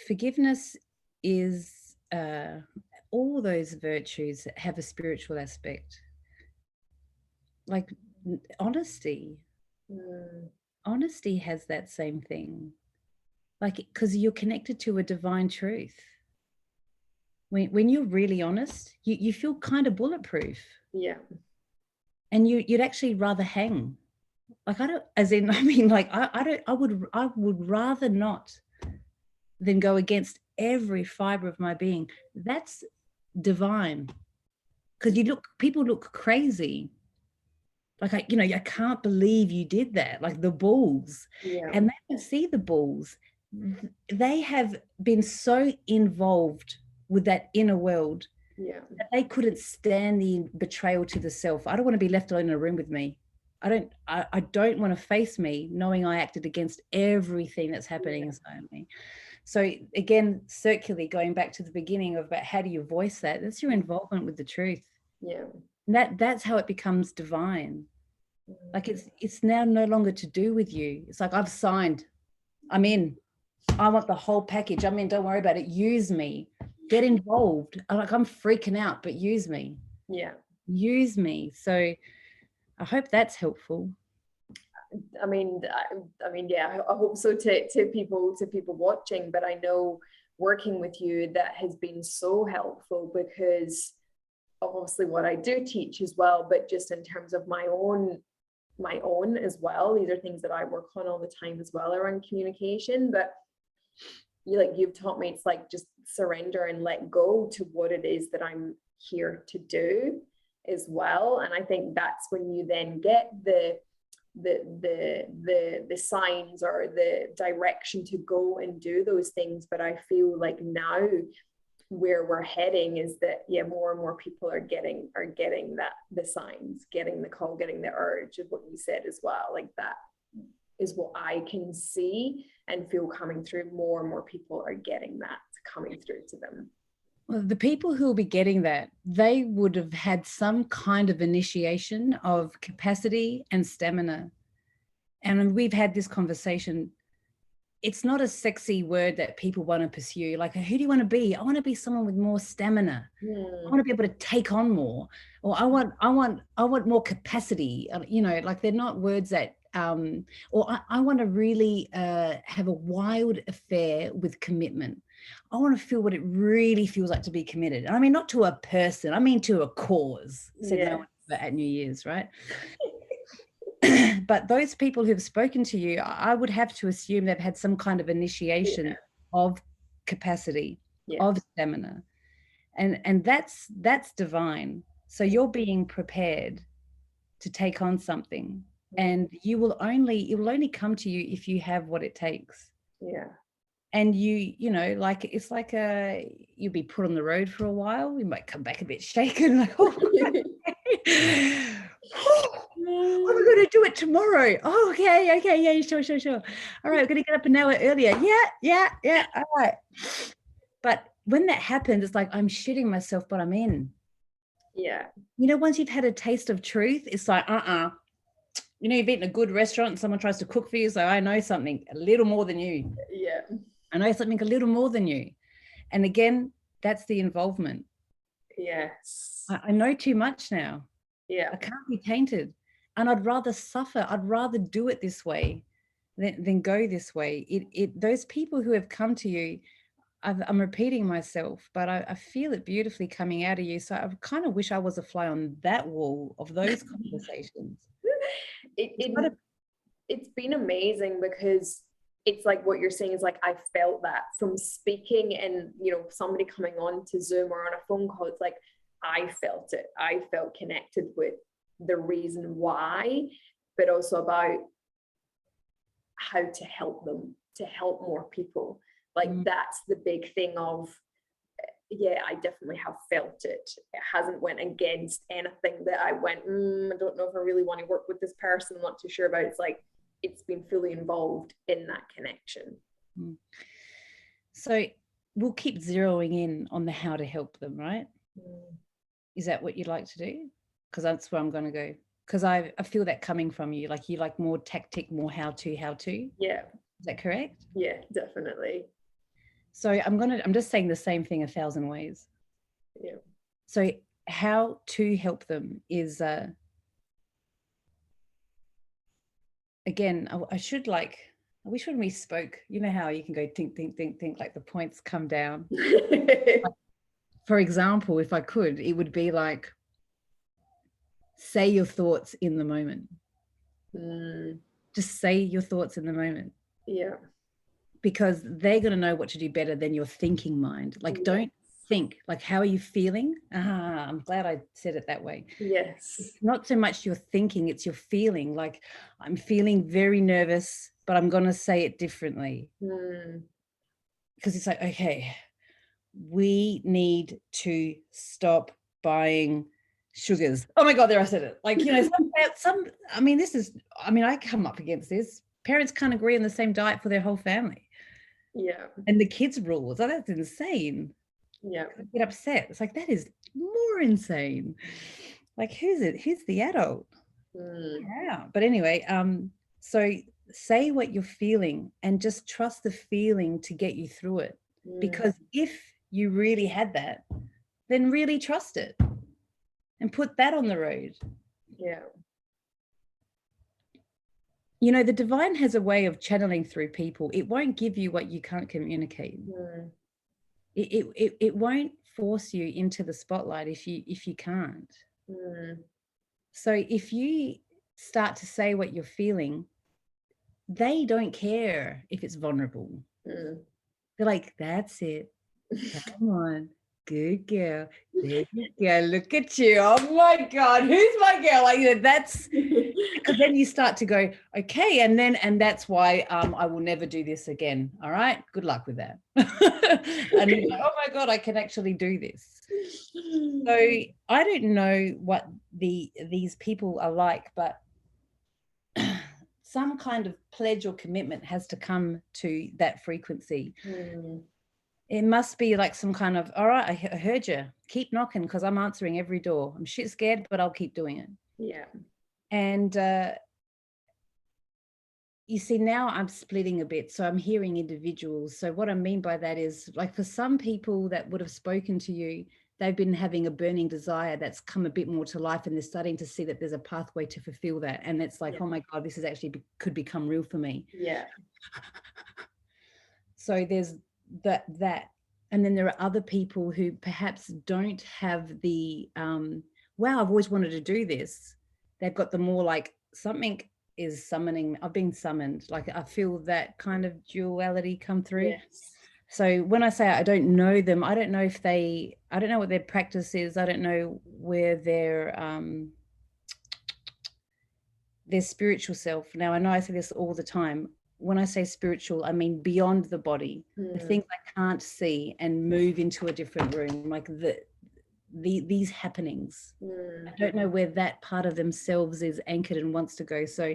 forgiveness is all those virtues have a spiritual aspect. Like honesty. Honesty has that same thing. Like, because you're connected to a divine truth. When you're really honest, you feel kind of bulletproof. And you'd actually rather hang. Like, I would rather not than go against every fiber of my being. That's divine. Because people look crazy. Like, I can't believe you did that. Like the bulls. And they can see the bulls. They have been so involved with that inner world that they couldn't stand the betrayal to the self. I don't want to be left alone in a room with me. I don't want to face me knowing I acted against everything that's happening inside me. So again, circularly going back to the beginning of about how do you voice that? That's your involvement with the truth. Yeah. And that's how it becomes divine. Like it's now no longer to do with you. It's like, I've signed, I'm in, I want the whole package. I'm in, don't worry about it. Use me, get involved. I'm freaking out, but use me. Yeah. Use me. So I hope that's helpful. I mean, yeah, I hope so to people watching, but I know working with you, that has been so helpful, because obviously what I do teach as well, but just in terms of my own as well, these are things that I work on all the time as well around communication. But you've taught me, it's like just surrender and let go to what it is that I'm here to do as well. And I think that's when you then get the signs or the direction to go and do those things. But I feel like now where we're heading is that, yeah, more and more people are getting that, the signs, getting the call, getting the urge of what you said as well. Like that is what I can see and feel coming through. More and more people are getting that coming through to them. Well, the people who will be getting that, they would have had some kind of initiation of capacity and stamina. And we've had this conversation. It's not a sexy word that people want to pursue. Like, who do you want to be? I want to be someone with more stamina. I want to be able to take on more, or I want more capacity. Like they're not words that, or I want to really have a wild affair with commitment. I want to feel what it really feels like to be committed. And I mean, not to a person, I mean to a cause, said no one at New Year's, right? But those people who've spoken to you, I would have to assume they've had some kind of initiation of capacity, of stamina. And that's divine. So you're being prepared to take on something, and it will only come to you if you have what it takes. Yeah. And like it's like you'll be put on the road for a while. You might come back a bit shaken, like, oh, we're going to do it tomorrow. Oh, okay, yeah, sure. All right, we're going to get up an hour earlier. Yeah, all right. But when that happens, it's like, I'm shitting myself, but I'm in. Yeah. Once you've had a taste of truth, it's like, you've eaten a good restaurant and someone tries to cook for you, so I know something a little more than you. Yeah. I know something a little more than you. And again, that's the involvement. Yes. I know too much now. Yeah. I can't be tainted. And I'd rather suffer. I'd rather do it this way than go this way. Those people who have come to you, I'm repeating myself, but I feel it beautifully coming out of you. So I kind of wish I was a fly on that wall of those conversations. It's been amazing, because it's like what you're saying is like, I felt that from speaking and, somebody coming on to Zoom or on a phone call. It's like, I felt it. I felt connected with the reason why, but also about how to help them, to help more people. Like that's the big thing of, I definitely have felt it. It hasn't went against anything that I went, I don't know if I really want to work with this person, I'm not too sure about. It's like, it's been fully involved in that connection. So we'll keep zeroing in on the how to help them, right? Is that what you'd like to do? Because that's where I'm going to go. Because I feel that coming from you, like you like more tactic, more how to. Yeah. Is that correct? Yeah, definitely. So I'm just saying the same thing 1,000 ways. Yeah. So how to help them is, again, I wish when we spoke, how you can go think, like the points come down. For example, if I could, it would be like, say your thoughts in the moment. Just say your thoughts in the moment. Yeah. Because they're going to know what to do better than your thinking mind. Like, don't think, like, how are you feeling? I'm glad I said it that way. Yes. It's not so much your thinking, it's your feeling. Like, I'm feeling very nervous, but I'm going to say it differently. Because it's like, okay, we need to stop buying sugars. Oh my God, there I said it. Like, you know, I mean, I come up against this. Parents can't agree on the same diet for their whole family. Yeah. And the kids' rules. Oh, that's insane. Yeah. I get upset. It's like, that is more insane. Like, who's the adult? Yeah. But anyway, so say what you're feeling and just trust the feeling to get you through it. Because if you really had that, then really trust it and put that on the road. Yeah. You know, the divine has a way of channeling through people. It won't give you what you can't communicate. It won't force you into the spotlight if you can't. So if you start to say what you're feeling, they don't care if it's vulnerable. They're like, that's it. Come on. Good girl. There you go. Look at you. Oh my God. Who's my girl? Like, that's because then you start to go, okay. And that's why I will never do this again. All right. Good luck with that. And you're like, oh my God, I can actually do this. So I don't know what these people are like, but some kind of pledge or commitment has to come to that frequency. It must be like some kind of, all right, I heard you. Keep knocking because I'm answering every door. I'm shit scared, but I'll keep doing it. Yeah. And you see, now I'm splitting a bit. So I'm hearing individuals. So what I mean by that is, like, for some people that would have spoken to you, they've been having a burning desire that's come a bit more to life, and they're starting to see that there's a pathway to fulfill that. And it's like, oh my God, this is actually could become real for me. Yeah. So there's that. And then there are other people who perhaps don't have the, wow, I've always wanted to do this. They've got the more like, something is summoning. I've been summoned. Like, I feel that kind of duality come through. Yes. So when I say I don't know them, I don't know I don't know what their practice is. I don't know where their spiritual self. Now, I know I say this all the time. When I say spiritual, I mean beyond the body, the things I can't see and move into a different room, like these happenings. I don't know where that part of themselves is anchored and wants to go. So,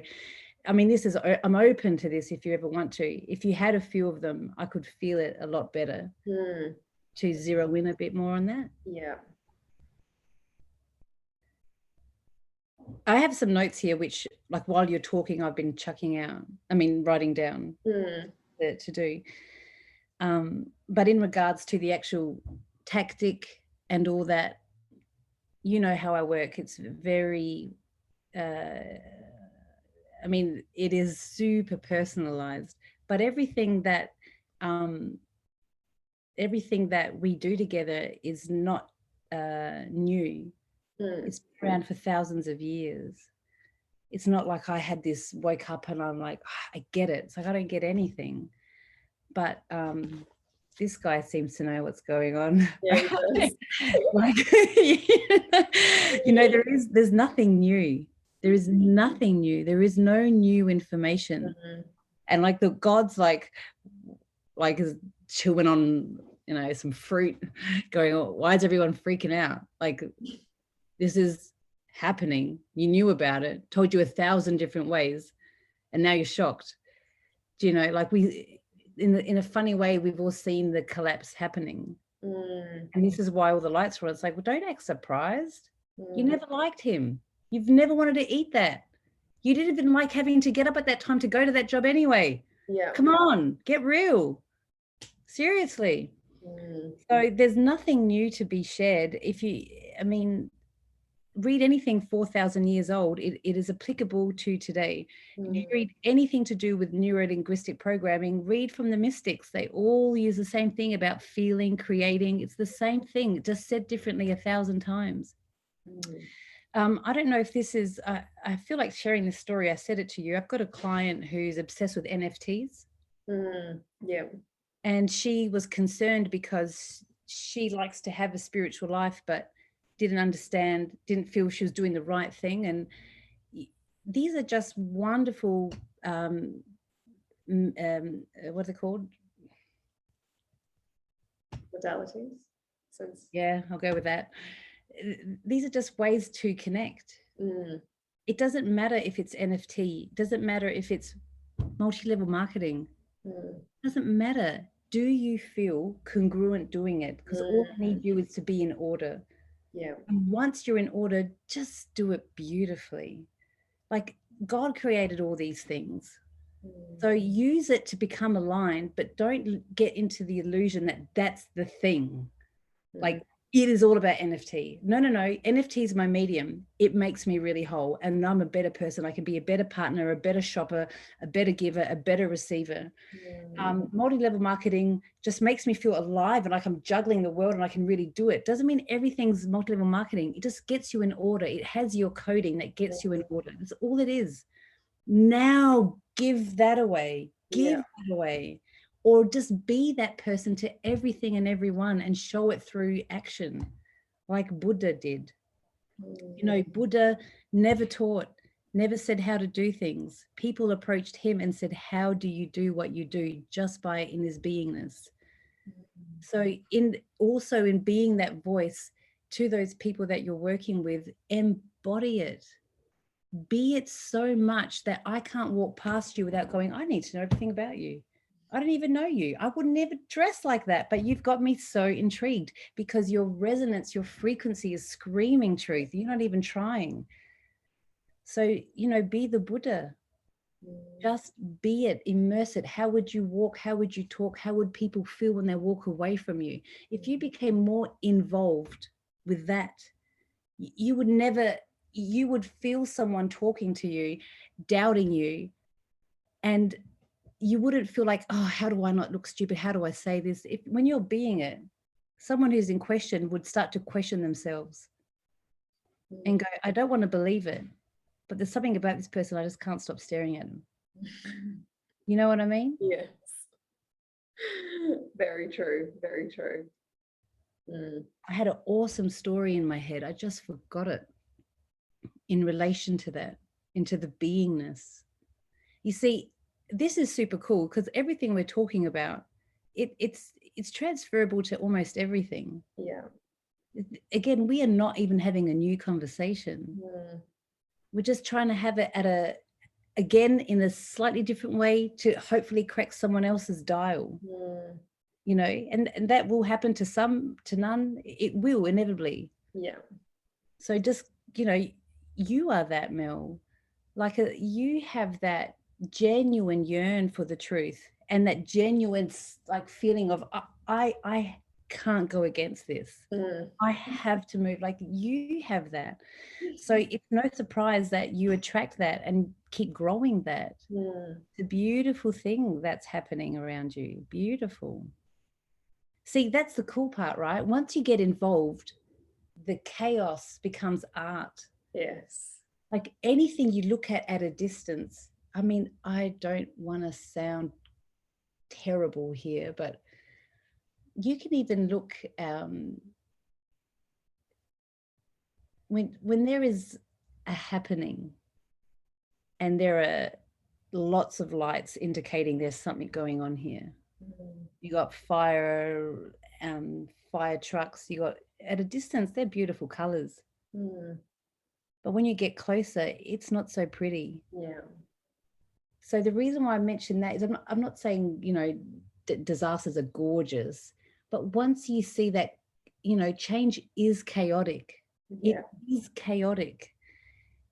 I mean, I'm open to this if you ever want to. If you had a few of them, I could feel it a lot better to zero in a bit more on that. Yeah. I have some notes here, which, like, while you're talking, I've been writing down to do. But in regards to the actual tactic and all that, you know how I work. It's very, it is super personalized, but everything that we do together is not new. It's been around for thousands of years. It's not like I had this, woke up and I'm like, I get it. It's like, I don't get anything. But this guy seems to know what's going on. Yeah, he does. Like, you know, there's nothing new. There is nothing new. There is no new information. And like the God's like is chewing on, you know, some fruit, going, oh, why is everyone freaking out? Like, this is happening. You knew about it, told you 1,000 different ways, and now you're shocked. Do you know, like, we, in a funny way, we've all seen the collapse happening. And this is why all the lights were on. It's like, well, don't act surprised. You never liked him. You've never wanted to eat that. You didn't even like having to get up at that time to go to that job anyway. Yeah. Come on, get real. Seriously. So there's nothing new to be shared. Read anything 4,000 years old, it is applicable to today. You read anything to do with neuro-linguistic programming, read from the mystics. They all use the same thing about feeling, creating. It's the same thing, just said differently 1,000 times. I don't know if this is, I feel like sharing this story. I said it to you. I've got a client who's obsessed with NFTs. Yeah. And she was concerned because she likes to have a spiritual life, but didn't feel she was doing the right thing. And these are just wonderful, what are they called? Modalities. Yeah, I'll go with that. These are just ways to connect. It doesn't matter if it's NFT, it doesn't matter if it's multi-level marketing, it doesn't matter. Do you feel congruent doing it? Because all I need you is to be in order. Yeah. And once you're in order, just do it beautifully. Like God created all these things. So use it to become aligned, but don't get into the illusion that that's the thing. Like it is all about NFT. No. NFT is my medium. It makes me really whole. And I'm a better person. I can be a better partner, a better shopper, a better giver, a better receiver. Multi-level marketing just makes me feel alive and like I'm juggling the world and I can really do it. Doesn't mean everything's multi-level marketing. It just gets you in order. It has your coding that gets you in order. That's all it is. Now give that away. Give that away. Or just be that person to everything and everyone and show it through action, like Buddha did. You know, Buddha never taught, never said how to do things. People approached him and said, how do you do what you do? Just by in his beingness. So in being that voice to those people that you're working with, embody it. Be it so much that I can't walk past you without going, I need to know everything about you. I don't even know you. I would never dress like that, but you've got me so intrigued because your resonance, your frequency is screaming truth. You're not even trying. So, you know, be the Buddha. Just be it, immerse it. How would you walk? How would you talk? How would people feel when they walk away from you? If you became more involved with that, you would feel someone talking to you, doubting you, and you wouldn't feel like, oh, how do I not look stupid? How do I say this? When you're being it, someone who's in question would start to question themselves and go, I don't want to believe it, but there's something about this person, I just can't stop staring at them. You know what I mean? Yes. Very true. Very true. I had an awesome story in my head. I just forgot it in relation to that, into the beingness. You see, this is super cool because everything we're talking about, it's transferable to almost everything. Yeah. Again, we are not even having a new conversation. We're just trying to have it again in a slightly different way to hopefully crack someone else's dial. You know, and that will happen to some, to none. It will inevitably. Yeah. So just, you know, you are that, Mel. Like you have that genuine yearn for the truth and that genuine like feeling of I can't go against this. I have to move. Like you have that. So it's no surprise that you attract that and keep growing that. It's a beautiful thing that's happening around you. Beautiful. See, that's the cool part, right? Once you get involved, the chaos becomes art. Yes. Like anything you look at a distance, I mean, I don't want to sound terrible here, but you can even look when there is a happening and there are lots of lights indicating there's something going on here. You got fire trucks, you got at a distance, they're beautiful colors. But when you get closer, it's not so pretty. Yeah. So the reason why I mentioned that is I'm not saying, you know, disasters are gorgeous, but once you see that, you know, change is chaotic. Yeah. It is chaotic.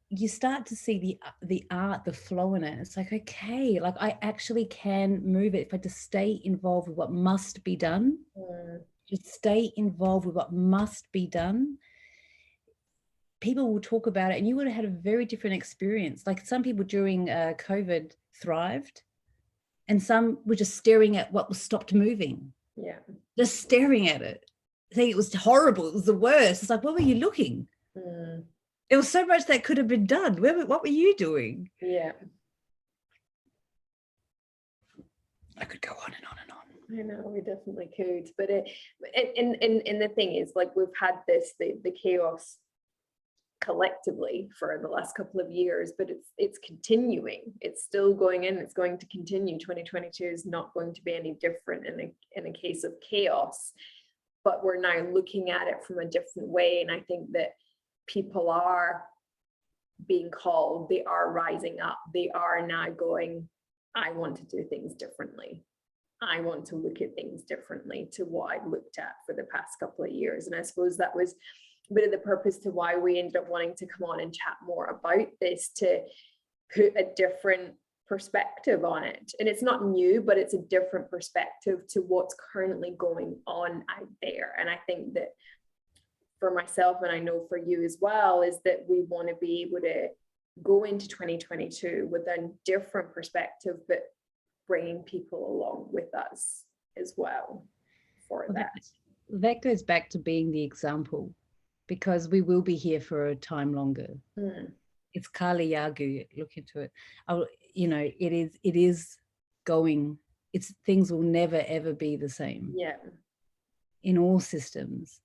You start to see the art, the flow in it. It's like, okay, like I actually can move it if I just stay involved with what must be done. Just stay involved with what must be done. People will talk about it and you would have had a very different experience. Like some people during COVID thrived and some were just staring at what was stopped moving. Yeah. Just staring at it. Saying it was horrible. It was the worst. It's like, what were you looking? There was so much that could have been done. What were you doing? Yeah. I could go on and on and on. I know, we definitely could. But and the thing is, like, we've had the chaos collectively for the last couple of years, but it's continuing. It's still going in. It's going to continue. 2022 is not going to be any different in a case of chaos. but we're now looking at it from a different way. And I think that people are being called, they are rising up, they are now going, I want to do things differently. I want to look at things differently to what I've looked at for the past couple of years. And I suppose that was a bit of the purpose to why we ended up wanting to come on and chat more about this, to put a different perspective on it. And it's not new, but it's a different perspective to what's currently going on out there. And I think that for myself, and I know for you as well, is that we want to be able to go into 2022 with a different perspective, but bringing people along with us as well for that. That goes back to being the example, because we will be here for a time longer. It's Kali Yagu, look into it. It is going, things will never ever be the same. Yeah. In all systems.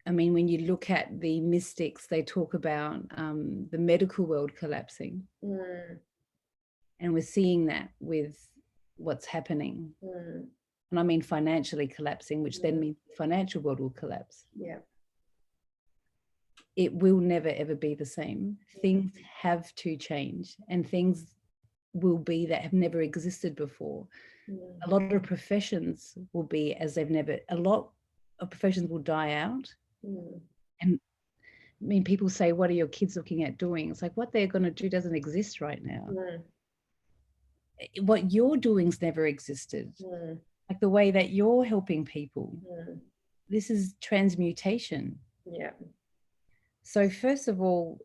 I mean, when you look at the mystics, they talk about the medical world collapsing. And we're seeing that with what's happening. And I mean financially collapsing, which then means the financial world will collapse. Yeah. It will never, ever be the same. Things have to change, and things will be that have never existed before. A lot of professions will be as they've never, a lot of professions will die out. And I mean, people say, what are your kids looking at doing? It's like, what they're going to do doesn't exist right now. What you're doing's never existed. Like the way that you're helping people. This is transmutation. Yeah. So first of all,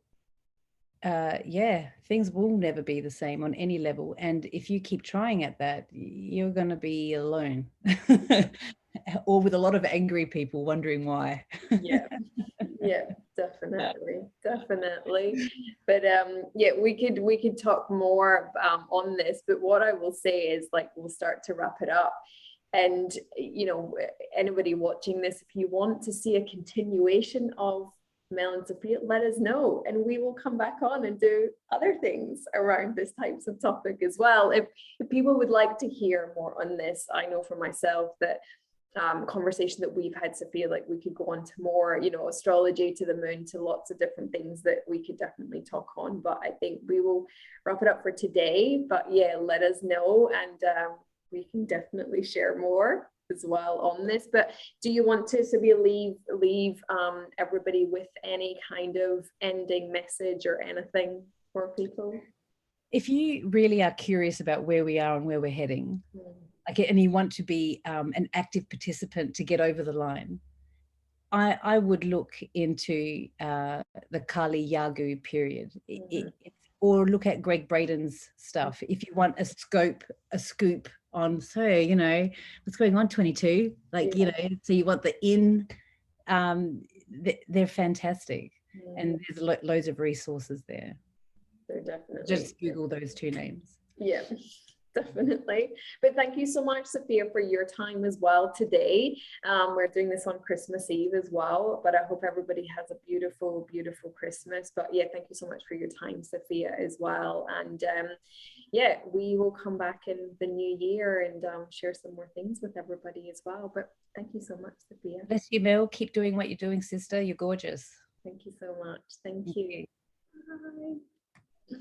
things will never be the same on any level. And if you keep trying at that, you're going to be alone. Or with a lot of angry people wondering why. Yeah, definitely. But we could talk more on this, but what I will say is, like, we'll start to wrap it up. And anybody watching this, if you want to see a continuation of Mel and Sophia, let us know, and we will come back on and do other things around this types of topic as well. If people would like to hear more on this, I know for myself that conversation that we've had, Sophia, like we could go on to more, astrology, to the moon, to lots of different things that we could definitely talk on. But I think we will wrap it up for today. But yeah, let us know, and we can definitely share more as well on this. But do you want to, Sophia, leave everybody with any kind of ending message or anything for people? If you really are curious about where we are and where we're heading, and you want to be an active participant to get over the line, I would look into the Kali Yagu period, or look at Greg Braden's stuff. If you want a scoop on, what's going on 22, so you want the they're fantastic. And there's loads of resources there. They're definitely. Just Google those two names. Yeah. Definitely. But thank you so much, Sophia, for your time as well today. We're doing this on Christmas Eve as well, but I hope everybody has a beautiful, beautiful Christmas. But yeah, thank you so much for your time, Sophia, as well. And we will come back in the new year and share some more things with everybody as well. But thank you so much, Sophia. Bless you, Mel. Keep doing what you're doing, sister. You're gorgeous. Thank you so much. Thank you. Bye.